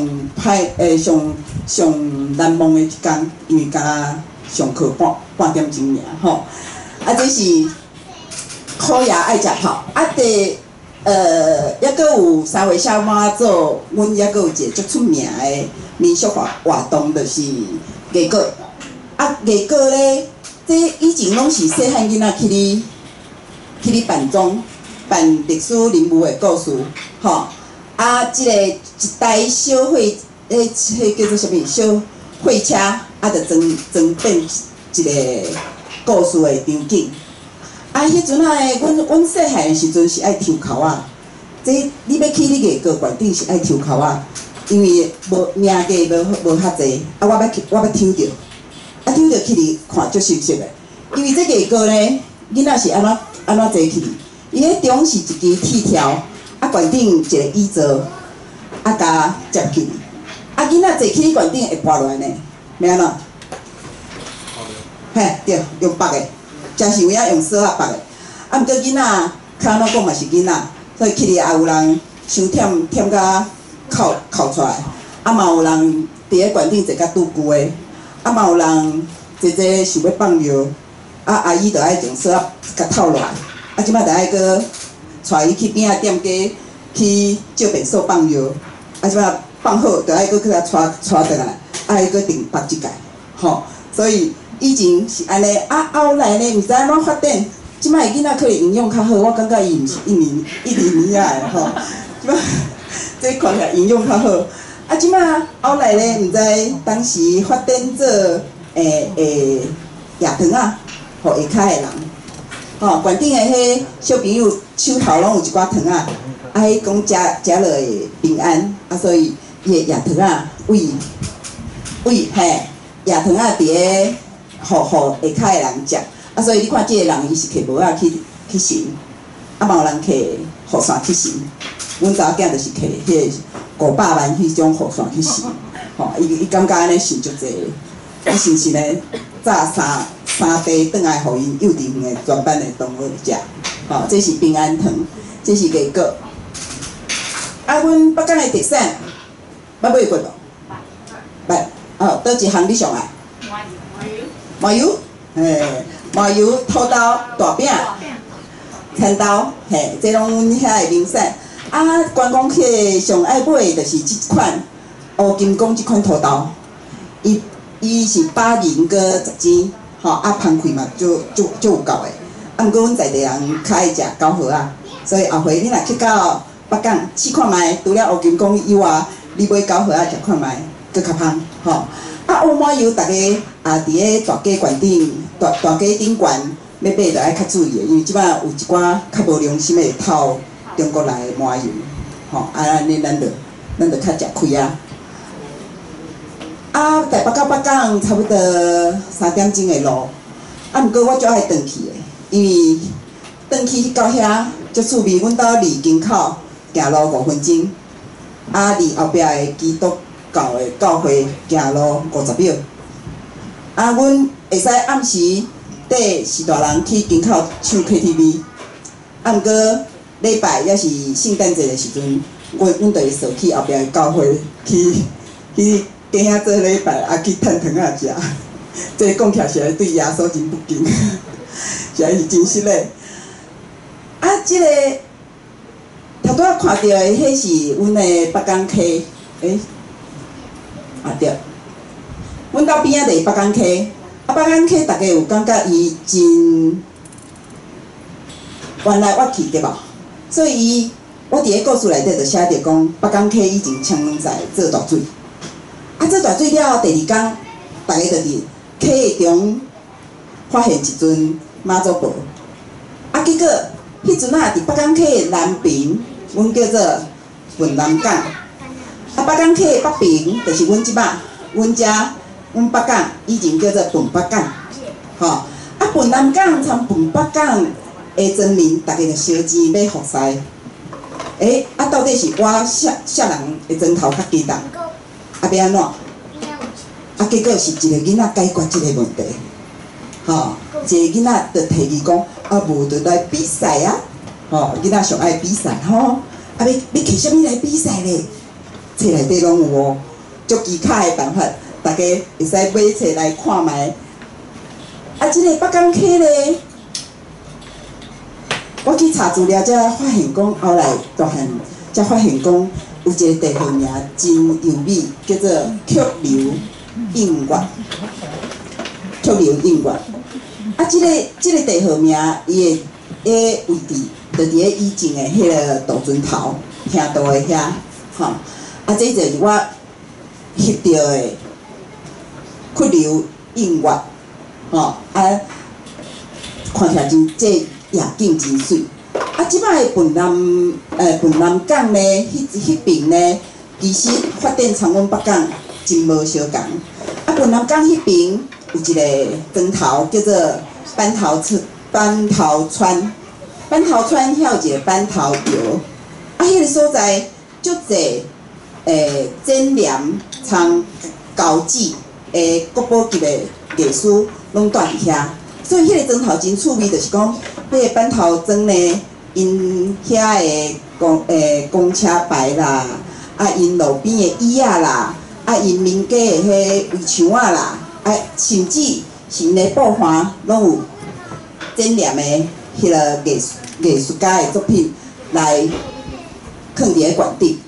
上难忘的一天，因为甲上课半点钟尔吼，啊，这是好爷爱食炮，啊，抑阁有3月小妈祖，阮抑阁有一个足出名的。民俗活动就是艺果，啊，艺果咧，这以前拢是细汉囡仔去哩办庄，办历史人物的故事，吼，啊，即个一台小会，迄叫做啥物小会车，啊，着装变一个故事的场景。啊，迄阵啊，阮细汉的时阵是爱抽口啊，这你要去你艺果馆顶是爱抽口啊。因为名家无较济，啊，我要抽着，啊，抽着去哩看足熟悉的。因为这个歌呢，囡仔是安怎坐去哩？伊迄中是一支铁条，啊，馆顶一个椅座，啊，甲接去哩。啊，囡仔坐去馆顶会跋落来呢，要安怎？嘿，对，用绑的，真是有影用绳啊绑的。啊，毋过囡仔，较安怎讲嘛是囡仔，所以去哩也有人伤忝甲。哭出来，啊嘛有人伫咧馆顶坐甲拄久的，啊嘛有人坐想要放尿，啊阿姨着爱用绳仔甲套落来，啊即摆着爱搁带伊去边仔店家去借便所放尿，啊即摆放好着爱搁去甲带倒来，爱搁订别一届，吼，所以以前是安尼，啊后来呢，毋知安怎发展，即摆囡仔可能营养较好，我感觉伊毋是1、2年仔的吼，即摆。这看起来营养较好，啊，即摆后来咧，毋知当时发展做夜糖啊，互下骹的人，吼，馆顶的迄小朋友手头拢有一寡糖啊，啊，迄讲食落会平安，啊，所以伊的夜糖啊，喂嘿，夜糖啊，伫咧互下骹的人食，啊，所以你看即个人伊是摕帽仔去神，啊，嘛有人摕雨伞去神。阮查某囝就是摕迄个500万迄种雨伞去神，吼，伊感觉安尼神足济，啊，是毋是呢？炸3地转来，互因幼稚园的专班的同学食。这是平安糖，这是月果。啊，阮北港的特产，捌买过无？捌。哦，倒一项你上爱？麻油。麻油、土豆、大饼、田豆，这拢阮遐的名产。啊，观光客上爱买的就是即款乌金公即款土豆，伊是8银搁10钱，啊，芳气嘛就有够的。啊，毋过阮在地人较爱食高荷啊，所以后回你若去到北港试看卖，除了乌金公以外，你买高荷啊食看卖，搁较芳，啊，乌麻油，大家也伫咧大街馆顶、大街顶馆要买，就爱较注意的，因为即摆有一寡较无良心的偷中国来的麻油，安尼咱就较食亏啊。啊，台北到北港差不多3点钟的路，啊，毋过我足爱转去的，因为转去到遐足趣味，阮兜离金口行路5分钟，啊，离后壁的基督教会行路50秒。啊，阮会使暗时缀是大人去金口唱 KTV。啊，毋过礼拜也是圣诞节的时阵，阮就会扫去后壁的教会去街遐做礼拜，啊去趁糖仔食。这讲起来是对耶稣真不敬，实在是真实的。啊，即个头拄仔看到的，迄是阮的北港溪，对，阮兜边仔就是北港溪，啊北港溪大家有感觉伊真弯来弯去对无？所以我伫个故事内底就写着讲，北港溪以前呛两载做大水，啊做大水了后第2天，大家就伫溪中发现一尊妈祖婆，啊结果迄阵啊伫北港溪的南边，阮叫做文南港。啊，北港溪的北边就是阮即摆，阮北港以前叫做笨北港，啊，笨南港参笨北港的村民，大家就烧钱要服侍。啊，到底是我啥人的砖头较低重，啊要安怎？啊，结果是一个囡仔解决即个问题，一个囡仔就提议讲，啊无就来比赛啊，囡仔上爱比赛啊要摕啥物来比赛咧？册内底拢有哦，足奇巧的办法，大家会使买册来看卖。啊，即个北港溪咧，我去查资料才发现讲，后来大汉才发现讲，有一个地号名真优美，叫做曲流映月。曲流映月。啊，即个地号名，伊的位置，就伫咧以前的迄个渡船头听道的遐，啊，这就是我翕到的曲流映月，啊，看起来真这夜景真水。啊，即摆的汶南港呢，迄边呢，其实发展参阮北港真无相共。啊，汶南港迄边有一个庄头叫做班头川，班头川遐有一个班头桥，啊，迄个所在足侪。展览、参交际的国宝级的艺术拢住伫遐，所以迄个庄头真趣味，就是讲迄个板头庄呢，因遐的公车牌啦，啊因路边的椅仔啦，啊因民家的迄围墙仔啦，啊甚至是因的布花拢有展览的迄个艺术家的作品来放伫咧馆顶。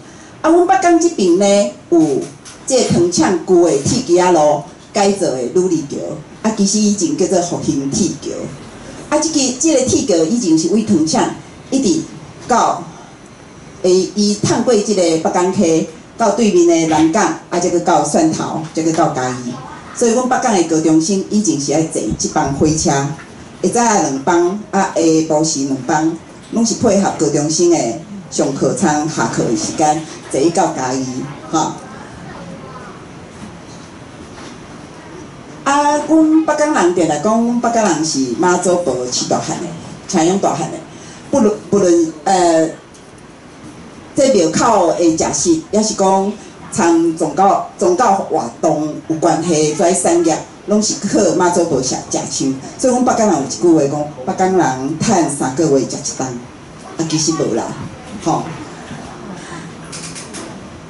啊，阮北港即边呢有即个糖厂旧的铁枝仔路改造的女儿桥，啊，其实以前叫做复兴铁桥。啊，即个铁桥以前是为糖厂一直到伊探过即个北港溪，到对面的南港，啊，再去到蒜头，再去到嘉义。所以，阮北港的高中生以前是爱坐即班火车，下早2班，啊，下晡时2班，拢是配合高中生的上课仓下课的时间。坐伊到嘉义，啊，阮北港人定来讲，阮北港人是妈祖婆饲大汉的，请养大汉的。不论这庙口的食食，也是讲参宗教活动有关系，跩产业拢是靠妈祖婆食枪，所以阮北港人有一句话讲，北港人趁3个月食一顿，啊其实无啦，吼。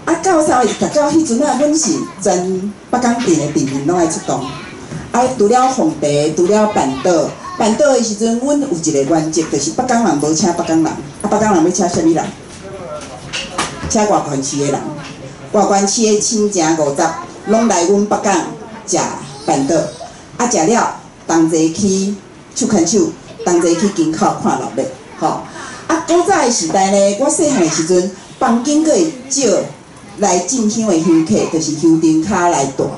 啊到3月到迄阵啊，阮是全北港镇的镇民拢爱出动，啊除了皇帝，除了板岛。办桌的时阵，阮有一个原则，就是北港人无请北港人，啊北港人要请啥物人？请外县市的人，外县市的亲情50，拢来阮北港食办桌，啊食了，同齐去手牵手，同齐去金口看落日，吼。啊古早的时代呢，我细汉的时阵，房间佫会招来进香的香客，就是香灯卡来住。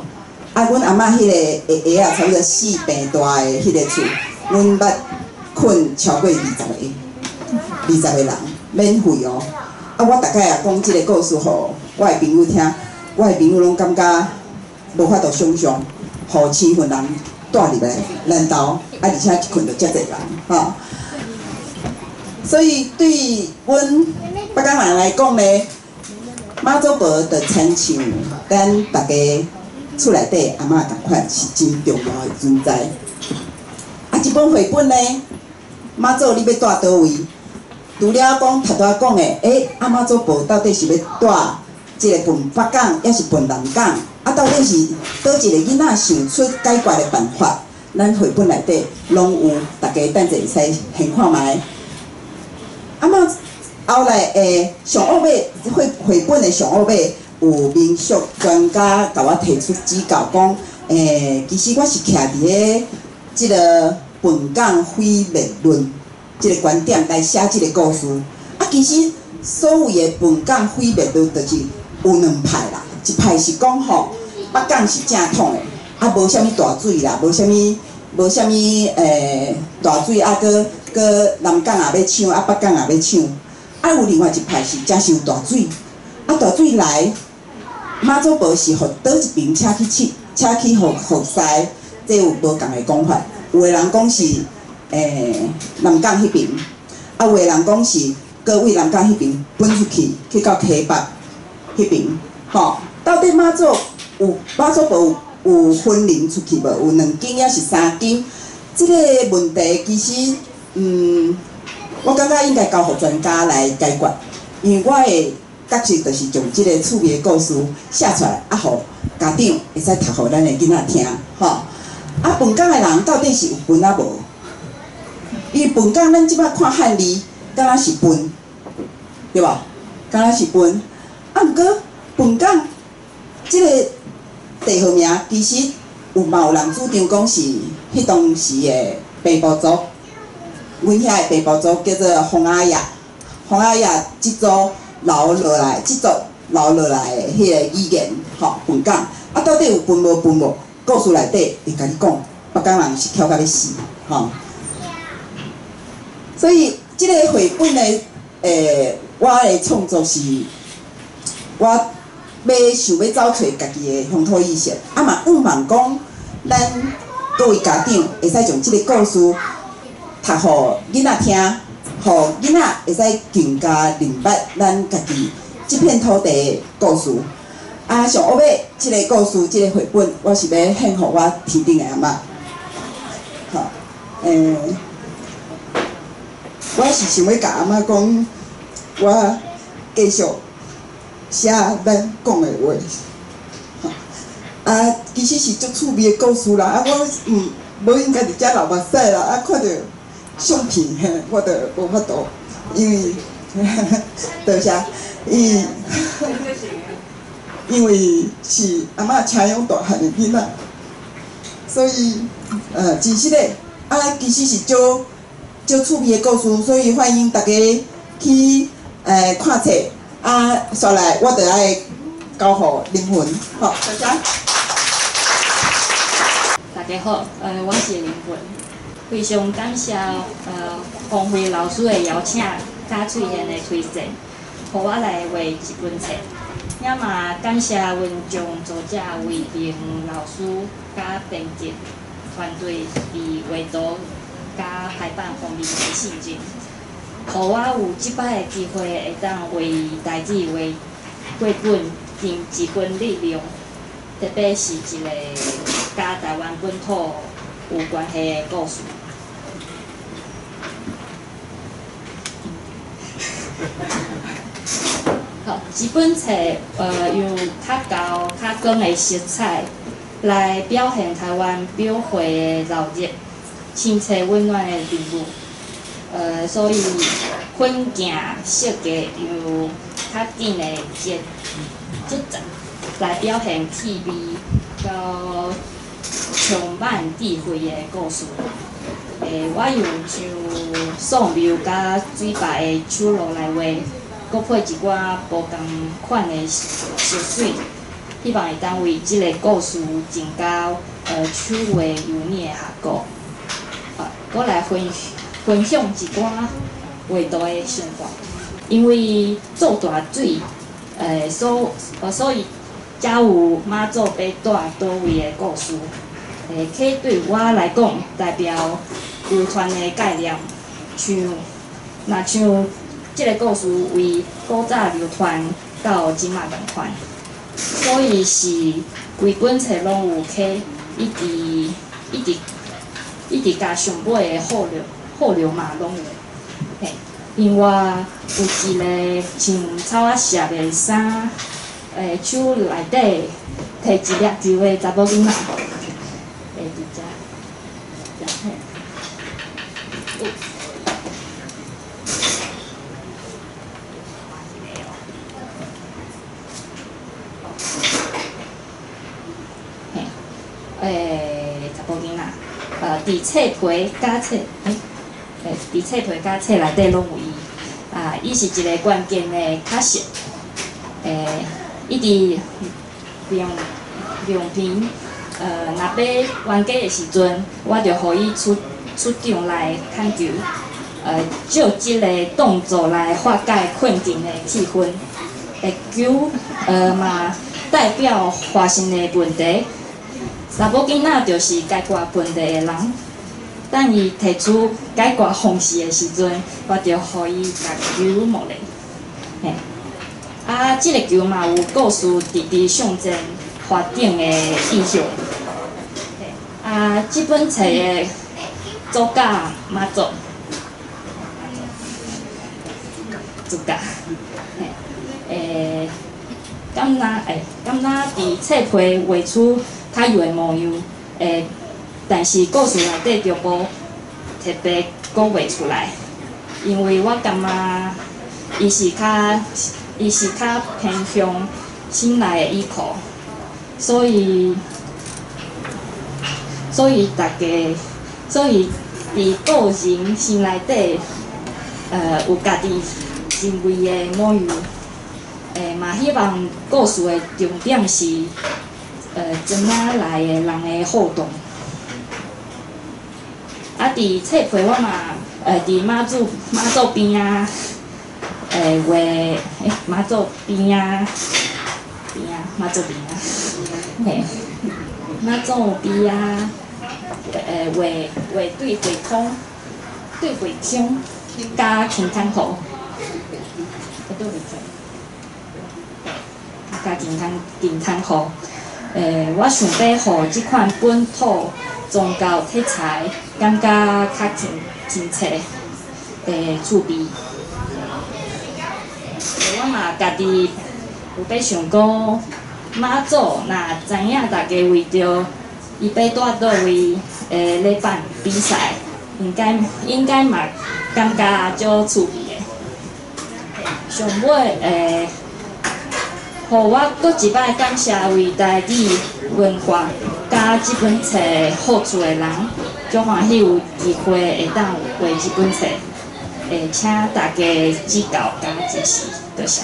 啊，阮阿嬷迄个下下啊，差不多4坪大的迄个厝。阮捌困超过20个人，免费哦。啊，我大概也讲即个故事互我的朋友听，我的朋友拢感觉无法度想象，互千份人住入来咱兜，啊，而且一困着遮侪人，吼。所以对阮北港人来讲呢，妈祖婆就亲像咱大家厝内底阿嬷同款，是真重要的存在。啊，即本绘本呢，妈祖你要住倒位？除了讲头拄仔讲的，啊妈祖婆到底是要住即个奔北港，抑是奔南港？啊，到底是倒一个囡仔想出解决的办法？咱绘本内底拢有，大家等者会使现看卖。啊嘛，后来上后尾绘本的上后尾有民俗专家甲我提出指教，讲其实我是徛伫个即个本港毁灭论即个观点来写即个故事。啊，其实所谓的本港毁灭论，就是有2派啦，一派是讲吼，北港是正统的，啊无啥物大水啦，无啥物大水，啊搁南港也要抢，啊北港也要抢。啊有另外一派是真是有大水，啊大水来，妈祖婆是互倒一边车去互西，这有无共的讲法。有的人讲是南港迄边，啊有的人讲是搁为南港迄边分出去到溪北迄边，吼。到底妈祖婆有分灵出去无？有2间抑是3间？即个问题其实，我感觉应该交互专家来解决，因为我的角色就是将即个趣味的故事写出来，啊，互家长会使读互咱的囡仔听，吼。啊，本港的人到底是有分啊无？因为本港咱即摆看汉字，敢若是分，对无？敢若是分。啊，毋过本港即个地号名，其实有人主张讲是迄当时的白布族。阮遐的白布族叫做洪阿爷，洪阿爷即族留落来的迄个语言，吼，本港。啊，到底有分无分无？故事内底会甲你讲，北港人是巧到要死，吼。所以即个绘本的我的创作是，我想要找找家己的乡土意识，啊嘛希望讲咱各位家长会使将即个故事读互囡仔听，互囡仔会使更加明白咱家己即片土地的故事。啊，上后尾即个故事，即个绘本，我是要献互我天顶的阿嬷。吼，我是想要甲阿嬷讲，我继续写咱讲的话。啊，其实是足趣味的故事啦。啊，我无应该伫遮流目屎啦。啊，看到相片，我就无法度，因为多谢因为是阿嬷请养大汉的囡仔，所以真实的啊，其实是足趣味的故事，所以欢迎大家去看册啊，煞来我就爱交互灵魂，好，大家。大家好，我是灵魂，非常感谢黄辉老师的邀请，甲翠贤的推荐，互我来画一本册。也嘛感谢文章作者魏平老师甲编辑团队伫画图甲排版方面的信任，互我有即摆的机会会当为代志画本尽一份力量，特别是一个甲台湾本土有关系的故事。好，这本册用较高、较光的色彩来表现台湾表会的热热、亲切、温暖的礼物。所以分镜设计用较紧的节奏来表现气味到充满智慧的故事。我用像素描甲水白的手路来画，搁配一寡无同款的色水，希望会当为即个故事增加趣味有腻的效果。搁来分享一寡画图的想法，因为做大水，所以才有妈祖被带倒位的故事。迄对我来讲，代表流传的概念，像即个故事为古早流传到即马共款，所以是规本册拢有去一直甲上尾的河流嘛拢有。另外有一个穿草仔色的衫，手内底摕一粒球的查某囡仔。查甫囡仔，伫册皮甲册，伫册皮甲册内底拢有伊。伊是一个关键的角色，一直量平。若要冤家的时阵，我就互伊出场来牵球，借即个动作来化解困境的气氛。球嘛代表发生的问题。查某囡仔就是解决问题的人，等伊提出解决方式的时阵，我就互伊甲球摸咧。即个球嘛有故事直直象征发展的意向。即本册的作家妈祖，主角，敢若伫册皮画出较幼的模样，但是故事内底就无特别讲袂出来，因为我感觉伊是较偏向心内的依靠，所以伫个人心内底，有家己认为的模样。嘛希望故事的重点是，庄仔内的人的互动。伫册皮我嘛，伫妈祖边仔，妈祖边仔，妈祖边仔，妈祖边仔，画对会腔，加轻窗户，对会腔。加金窗户，我想要互即款本土宗教题材感觉较亲切，趣味。我嘛家己有要想讲，妈祖若知影大家为着伊要带倒位咧办比赛，应该嘛感觉足趣味的。上尾互我搁一摆感谢为台语文化甲即本册付出的人，足欢喜有机会会当画即本册，请大家指教甲支持，多谢。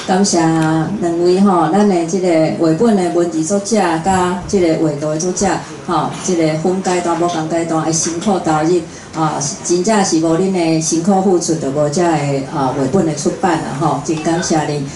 感谢两位吼，咱的即个绘本的文字作者甲即个画图的作者吼，即个分阶段无同阶段的辛苦投入真正是无恁的辛苦付出，就无遮个绘本的出版啦吼，真感谢你。